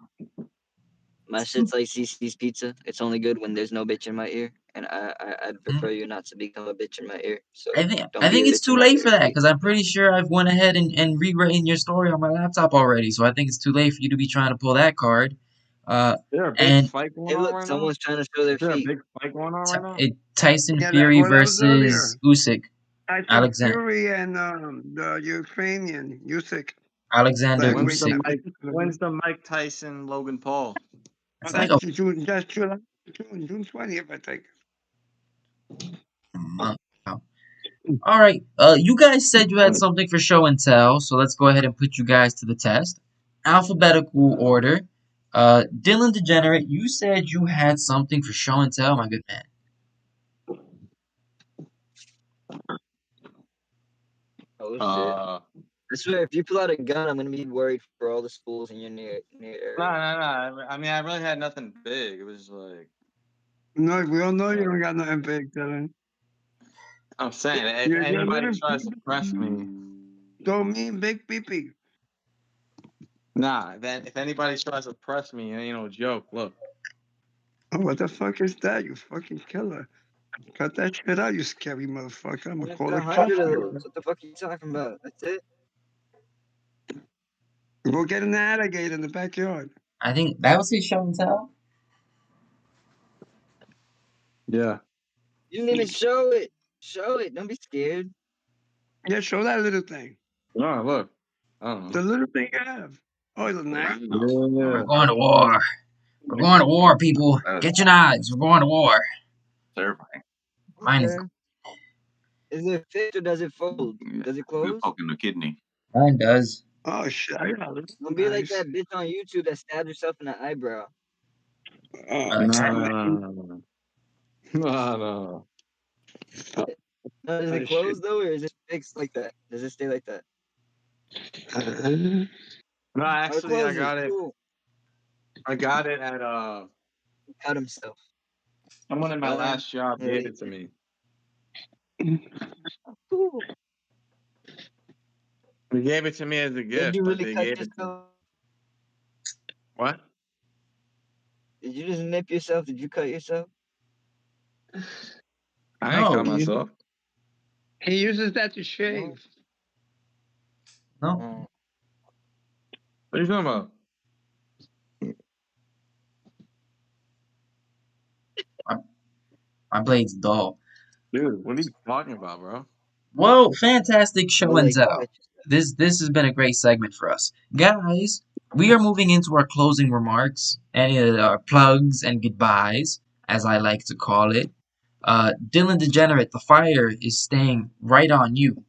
My It's too. shit's like CC's pizza. It's only good when there's no bitch in my ear, and I'd mm. prefer you not to become a bitch in my ear. I So think don't I be think a it's bitch in too my late for ear, that please. because I'm pretty sure I've went ahead and rewritten your story on my laptop already. So I think it's too late for you to be trying to pull that card. Uh, is there a big and fight going Hey, on look, right now? someone's trying to show their Is there a feet. big fight going on right now? Tyson Yeah, Fury that was versus earlier. Usyk. Tyson Alexander Fury and the Ukrainian Usyk, Alexander flyweight When's the Usyk. Mike? championship. When's the Mike Tyson Logan Paul? It's like That's a June. That's July. June 20th, I think. month. Now. All right. You guys said you had something for show and tell, so let's go ahead and put you guys to the test. Alphabetical order. Dylan Degenerate, you said you had something for show and tell, my good man. Oh shit! Uh, I swear, if you pull out a gun, I'm gonna be worried for all the schools in your near no, area. no, no. I mean, I really had nothing big. It was like, No, we all know you uh, don't got nothing big, Dylan. I'm saying, if You're anybody living tries to press me, don't mean big pee. nah. Then if anybody tries to press me, it ain't no joke. Look, Oh, what the fuck is that, you fucking killer? Cut that shit out, you scary motherfucker. I'm I'm gonna gonna call put the a cops hundred of on those. you. What the fuck are you talking about? That's it. Go get an alligator in the backyard. I think that was his show and tell. yeah. You didn't even show it. Show it. Don't be scared. Yeah, show that little thing. No, look. I don't The know. little thing you have. Oh, it's a knife? We're Yeah. going to war. We're going to war, people. Get your knives. We're going to war. Terrifying. Mine is Okay. Is it fixed or does it fold? Yeah, Does it we're close? poking the kidney. mine does. Oh, shit. I got a Don't be like nice. that bitch on YouTube that stabbed herself in the eyebrow. Oh, Uh, No, man. no, no, no, no, no. No, no. No, does it Oh shit. close though, or is it fixed like that? Does it stay like that? Uh, No, Or actually, I close it. got it. Cool. I got it at Cut himself. someone in my Uh, last job hell gave it to yeah. me. Cool. They gave it to me as a Did gift. you Like really they cut gave it to yourself? what? Did you just nip yourself? Did you cut yourself? I ain't cut No, he, myself. he uses that to No. shave. no. Oh, What are you talking about? My, my blade's dull. Dude, what are you talking about, bro? Well, fantastic show well, and like you tell. cut yourself. This has been a great segment for us, guys. We are moving into our closing remarks and our plugs and goodbyes, as I like to call it. Dylan Degenerate, the fire is staying right on you.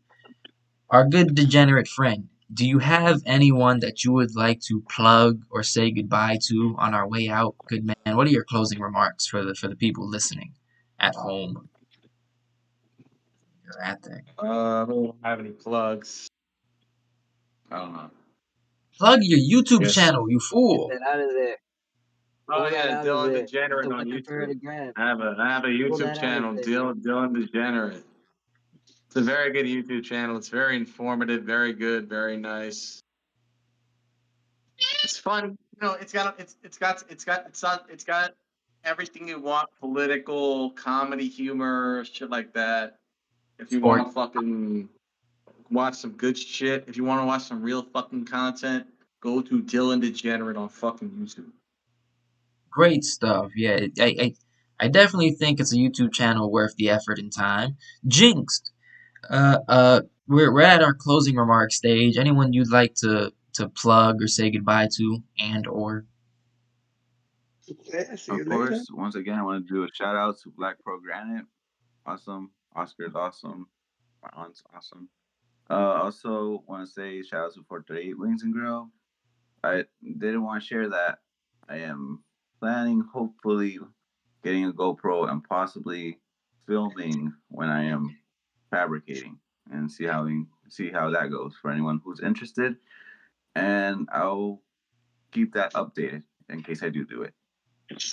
Our good degenerate friend, do you have anyone that you would like to plug or say goodbye to on our way out? Good man. What are your closing remarks for the people listening at home? You're at there. I don't have any plugs. I don't know. Plug your YouTube Yes. channel, you Get fool. that out of there. Oh Pull that yeah, out of Dylan there. That's Degenerate a on weapon for her to YouTube. grab. I have a Pull YouTube that out of channel, there. Dylan Degenerate. It's a very good YouTube channel. It's very informative, very good, very nice. It's fun. You know, it's got everything you want: political, comedy, humor, shit like that. If you want Sport. to fucking watch some good shit, if you want to watch some real fucking content, go to Dylan Degenerate on fucking YouTube. Great stuff. Yeah, I definitely think it's a YouTube channel worth the effort and time. Jinxed. We're at our closing remarks stage. Anyone you'd like to plug or say goodbye to, and or Yeah, see Of you later. course, once again, I want to do a shout out to Black Pro Granite. Awesome. Oscar's awesome. My aunt's awesome. Also, want to say shout out to 438 Wings and Grill. I didn't want to share that. I am planning, hopefully, getting a GoPro and possibly filming when I am fabricating and see how that goes for anyone who's interested. And I'll keep that updated in case I do it.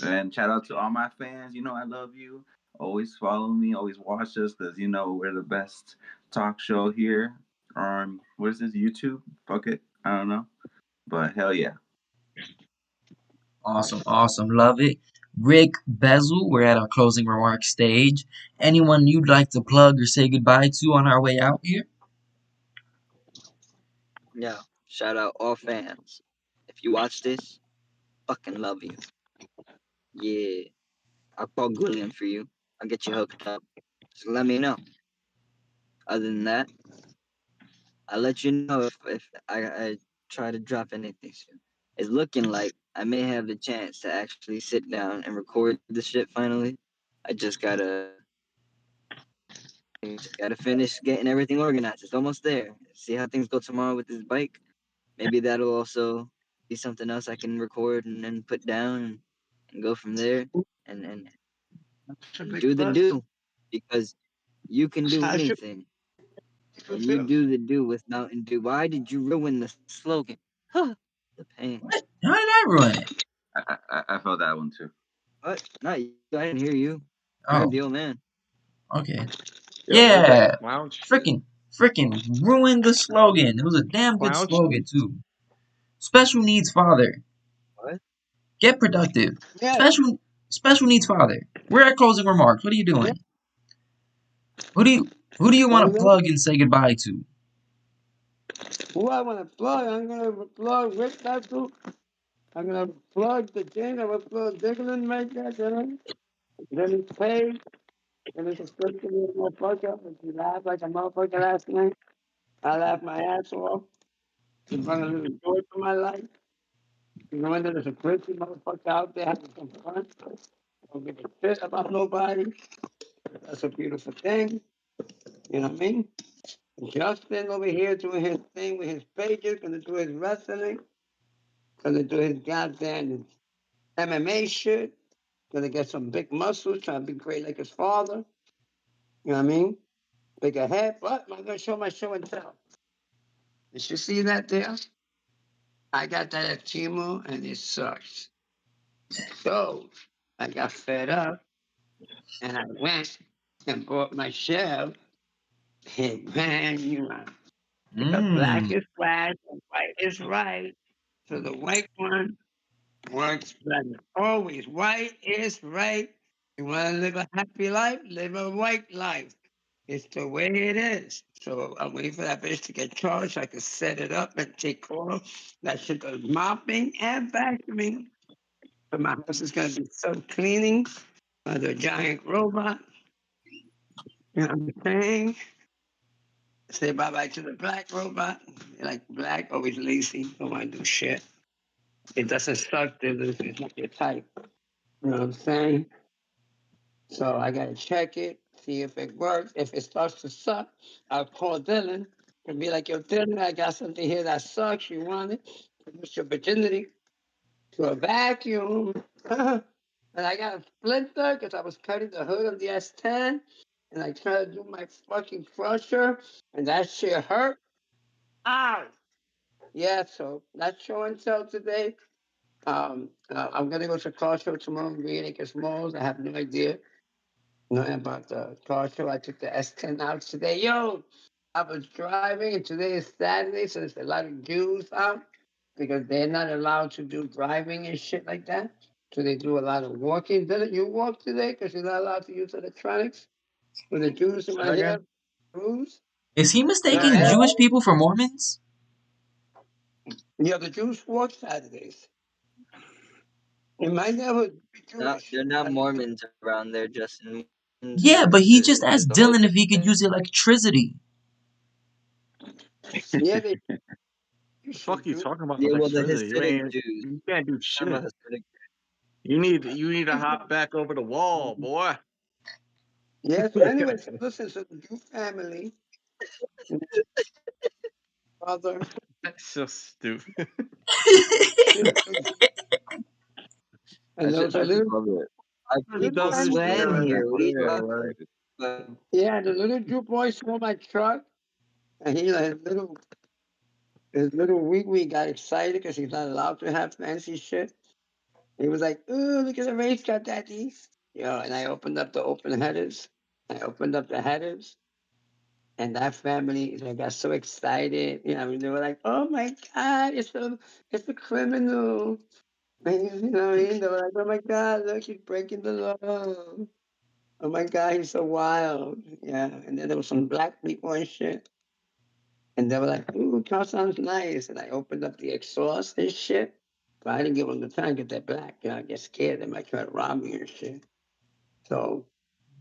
And shout out to all my fans. You know I love you. Always follow me. Always watch us because you know we're the best talk show here on what is this YouTube? Fuck it, I don't know, but hell yeah. awesome, awesome, love it. Rick Bezel, we're at our closing remarks stage. Anyone you'd like to plug or say goodbye to on our way out here? Yeah. Shout out all fans. If you watch this, fucking love you. Yeah. I'll call Gwilliam for you. I'll get you hooked up. Just let me know. Other than that, I'll let you know if I try to drop anything soon. It's looking like I may have the chance to actually sit down and record the shit finally. I just gotta finish getting everything organized. It's almost there. See how things go tomorrow with this bike. Maybe that'll also be something else I can record and then put down and go from there and It's a and big do the plus. do because you can do How should anything you and you feel? do the do with Mountain Dew. Why did you ruin the slogan? Huh, the pain. What? How did I ruin it? I felt that one too. What? Not you. I didn't hear you. I heard Oh, the old man. okay. Yo, what is that Yeah, clown shit? freaking ruined the slogan. It was a damn good Clown slogan shit? too. Special needs father, What? get productive. Yeah, Special needs father. We're at closing remarks. What are you yeah. doing? Who do you want What to is it? plug and say goodbye to? Who I want to plug? I'm gonna plug Rick Bezel. I'm gonna plug the thing. I'm gonna plug Diggling right there. Then it's paid. And it's a script to me, motherfucker. If you laugh like a motherfucker last night, I laughed my ass off. You brought a little joy to my life. You know, when there's a crazy motherfucker out there having some fun. Don't give a shit about nobody. That's a beautiful thing. You know what I mean? Justin over here doing his thing with his pages, gonna do his wrestling, gonna do his goddamn MMA shit, gonna get some big muscles, trying to be great like his father. You know what I mean? Big ahead, but I'm gonna show my show and tell. Did you see that there? I got that at Timu and it sucks. So I got fed up and I went and bought myself a brand new one. The black Mmm. is black, the white is right. So the white one works better. Always white is right. You want to live a happy life? Live a white life. It's the way it is. So I'm waiting for that bitch to get charged so I can set it up and take off. That shit does mopping and vacuuming. But my house is gonna be self cleaning by the giant robot. You know what I'm saying? Say bye bye to the black robot. Like black, always lazy, don't want to do shit. It doesn't suck, it's not your type. You know what I'm saying? So I gotta check it, see if it works. If it starts to suck, I'll call Dylan and be like, yo, Dylan, I got something here that sucks. You want it? Produce your virginity to a vacuum. And I got a splinter because I was cutting the hood of the S10 and I tried to do my fucking crusher and that shit hurt. Ow! Yeah, so that's show and tell today. I'm gonna go to a car show tomorrow in Green Acres Malls. I have no idea. Nothing about the car show. I took the S10 out today. Yo, I was driving, and today is Saturday, so there's a lot of Jews out because they're not allowed to do driving and shit like that. So they do a lot of walking. Didn't you walk today because you're not allowed to use electronics? With the Jews in Say my hair, again? Jews? Is he Yeah, mistaking man. Jewish people for Mormons? Yeah, the Jews walk Saturdays. In my neighborhood, be Not Jewish. they're not I mean, Mormons around there, Justin. Mormons Yeah, are but he just the asked whole Dylan if different he could thing. use electricity. yeah, they The should fuck you do. talking about Yeah, well, the electricity? You Hasidic ain't Jews. you can't do I'm a shit. Hasidic. You need to hop back over the wall, boy. Yeah, so anyway, so listen, so the Jew family, father, That's so stupid. sister, and there was a I just little, love it. Our He people little doesn't family. sweat care in and here. then What are put you it talking away. about? Yeah, the little Jew boy saw my truck, and his little wee got excited because he's not allowed to have fancy shit. He was like, "Ooh, look at the race car, daddy!" Yo, and I opened up the open headers. I opened up the headers, and that family, they got so excited. You know, I mean, they were like, "Oh my god, it's a criminal!" And, you know, what I mean? They were like, "Oh my god, look, he's breaking the law." Oh my god, he's so wild. Yeah. And then there was some black people and shit. And they were like, ooh, car sounds nice. And I opened up the exhaust and shit. But I didn't give them the time to get that black. You know, I get scared. They might try to rob me and shit. So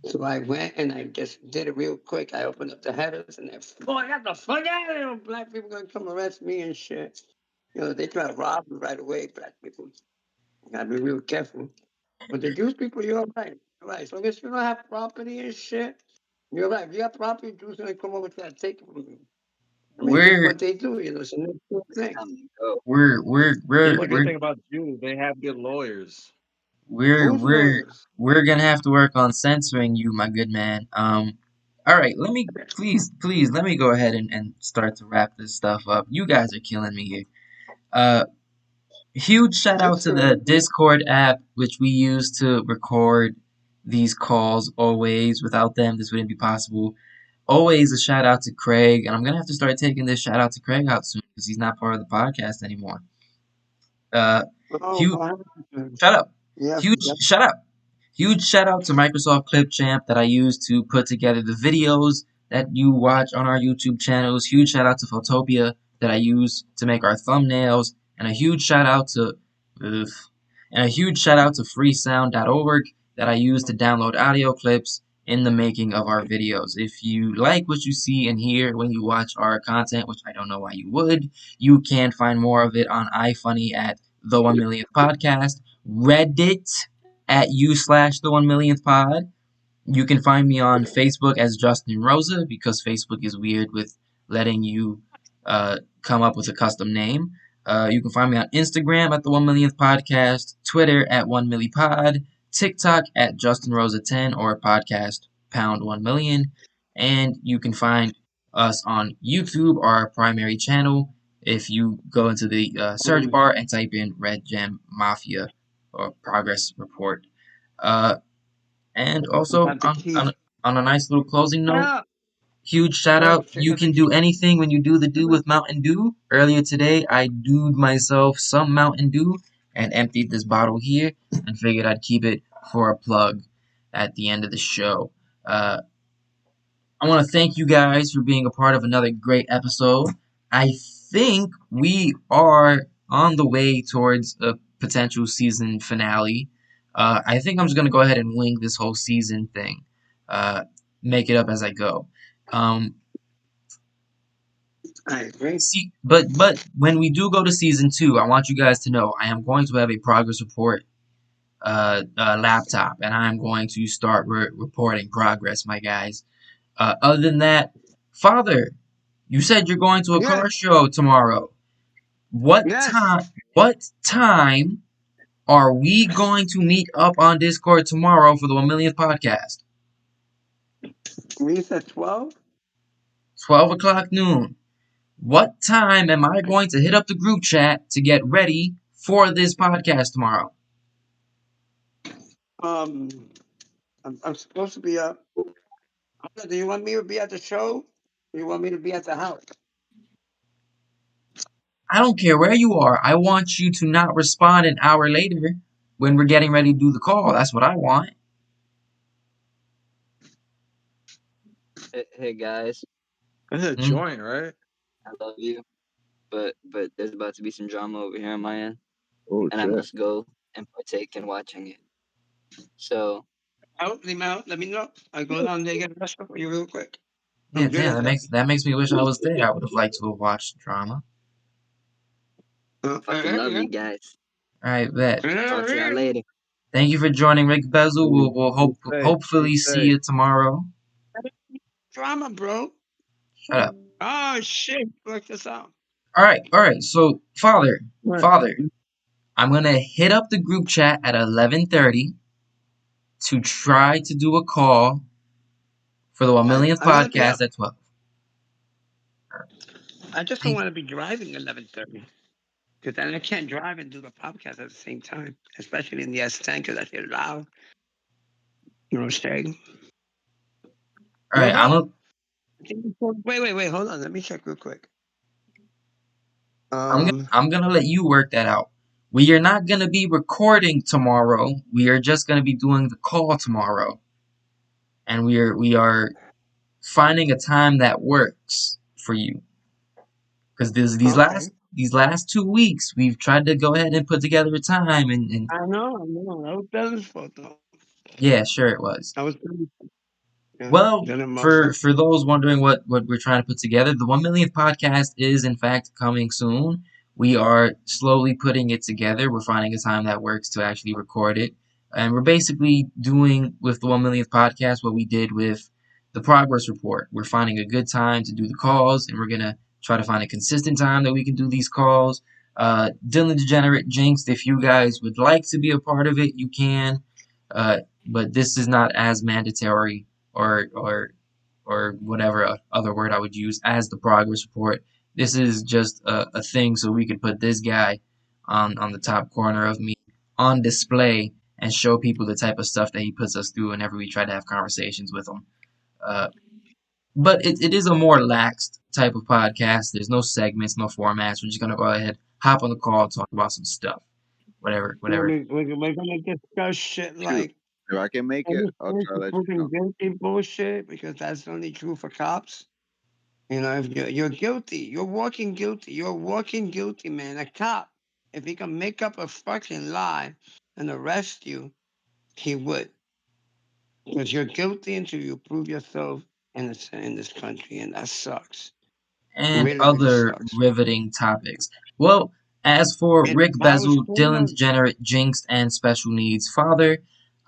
so I went and I just did it real quick. I opened up the headers and then, boy, got the fuck out of here. Black people gonna come arrest me and shit. You know, they try to rob me right away, black people. You gotta be real careful. But the Jewish people, you're right. You're right. So long as you don't have property and shit, you're right. If you have property, Jews gonna come over try to take it from you. I mean, this is we're what they do. You know, it's a natural It's thing. time to go. we're we're Here's we're the good we're thing about Jews, they have good lawyers. we're Who's we're lawyers? we're gonna have to work on censoring you, my good man. All right, let me please let me go ahead and start to wrap this stuff up. You guys are killing me here. Uh, Huge shout out It's to all the right. Discord app, which we use to record these calls always. Without them, this wouldn't be possible. Always a shout out to Craig, and I'm gonna have to start taking this shout out to Craig out soon because he's not part of the podcast anymore. Uh, Oh, huge 100%. shut up, Yeah. huge Yeah. shut up. Huge shout out to Microsoft Clipchamp that I use to put together the videos that you watch on our YouTube channels. Huge shout out to Photopia that I use to make our thumbnails, and a huge shout out to ugh, and a huge shout out to freesound.org that I use to download audio clips in the making of our videos. If you like what you see and hear when you watch our content, which I don't know why you would, you can find more of it on iFunny at the 1 millionth podcast, Reddit at u/the 1 millionth pod. You can find me on Facebook as Justin Rosa because Facebook is weird with letting you come up with a custom name. You can find me on Instagram at the 1 millionth podcast, Twitter at 1millipod, TikTok at Justin Rosa 10 or podcast pound 1 million. And you can find us on YouTube, our primary channel. If you go into the search bar and type in Red Gem Mafia or Progress Report. Uh, and also Got the key. on a nice little closing note, Yeah. huge shout Oh, out. shit, You got the can do key. anything when you do the do with Mountain Dew. Earlier today, I dooed myself some Mountain Dew and emptied this bottle here and figured I'd keep it for a plug at the end of the show. I want to thank you guys for being a part of another great episode. I think we are on the way towards a potential season finale. I think I'm just gonna go ahead and wing this whole season thing. Uh, make it up as I go. Um, I agree. but when we do go to season two, I want you guys to know I am going to have a progress report laptop, and I'm going to start reporting progress, my guys. Other than that, Father, you said you're going to a Yes. car show tomorrow. What Yes. time? What time are we going to meet up on Discord tomorrow for the 1 millionth podcast? We said 12? 12 o'clock noon. What time am I going to hit up the group chat to get ready for this podcast tomorrow? Um, I'm supposed to be up. Do you want me to be at the show? Or you want me to be at the house? I don't care where you are. I want you to not respond an hour later when we're getting ready to do the call. That's what I want. Hey guys, This is a Mm, joint, right? I love you, but there's about to be some drama over here on my end, Oh and I shit. must go and partake in watching it. So Out, leave me out. Let me know. I go down there get a restaurant for you real quick. yeah, I'm good damn, at that. that makes me wish I was there. I would have liked to have watched drama. fucking love Yeah. you guys. All right, bet. Talk to y'all later. Thank you for joining Rick Bezel. We'll Be safe. Be hopefully see safe. you tomorrow. Drama, bro. Shut up. Oh shit. Work this out. All right. So, What? Father, I'm gonna hit up the group chat at 11:30 to try to do a call for the 1 millionth I'm gonna be podcast up. at 12. I just don't Thank want to be driving 11:30 because then I can't drive and do the podcast at the same time, especially in the S10 because I feel loud. You know what I'm saying? All right, Hold I'm up. a, Wait. Hold on. Let me check real quick. Um. I'm gonna let you work that out. We are not gonna be recording tomorrow. We are just gonna be doing the call tomorrow, and we are finding a time that works for you. Because Okay. these last 2 weeks we've tried to go ahead and put together a time and I know. I know. That was Dylan's fault though. yeah, sure it was. That was Dylan's fault. Yeah. Well, Dylan motherfucker. for those wondering what we're trying to put together, the 1 millionth podcast is in fact coming soon. We are slowly putting it together. We're finding a time that works to actually record it. And we're basically doing with the 1 millionth podcast what we did with the progress report. We're finding a good time to do the calls, and we're gonna try to find a consistent time that we can do these calls. Dylan Degenerate Jinxed, if you guys would like to be a part of it, you can. But this is not as mandatory or whatever other word I would use as the progress report. This is just a thing so we could put this guy on the top corner of me on display and show people the type of stuff that he puts us through whenever we try to have conversations with him. Uh, but it is a more laxed type of podcast. There's no segments, no formats. We're just gonna go ahead, hop on the call, talk about some stuff, whatever. We're gonna discuss shit Shoot. like If I can make it, any I'll sense try to of let you fucking know. guilty bullshit because that's only true for cops. You know, if you're guilty, you're walking guilty. You're walking guilty, man. A cop, if he can make up a fucking lie and arrest you, he would. Because you're guilty until you prove yourself innocent in this country, and that sucks. And Really, really other sucks. riveting topics. Well, as for And Rick I was Bezel, Dylan criminal. Degenerate, Jinxed, and Special Needs Father,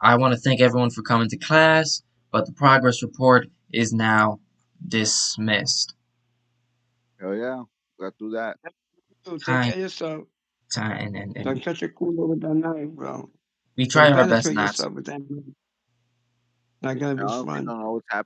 I want to thank everyone for coming to class, but the progress report is now dismissed. Hell yeah. Got through that. So take Time, care of yourself. and Don't cut your cooler with that knife, bro. we try Don't our best penetrate not to. yourself with that knife. Not gonna You be know, we fun. don't know what's happening.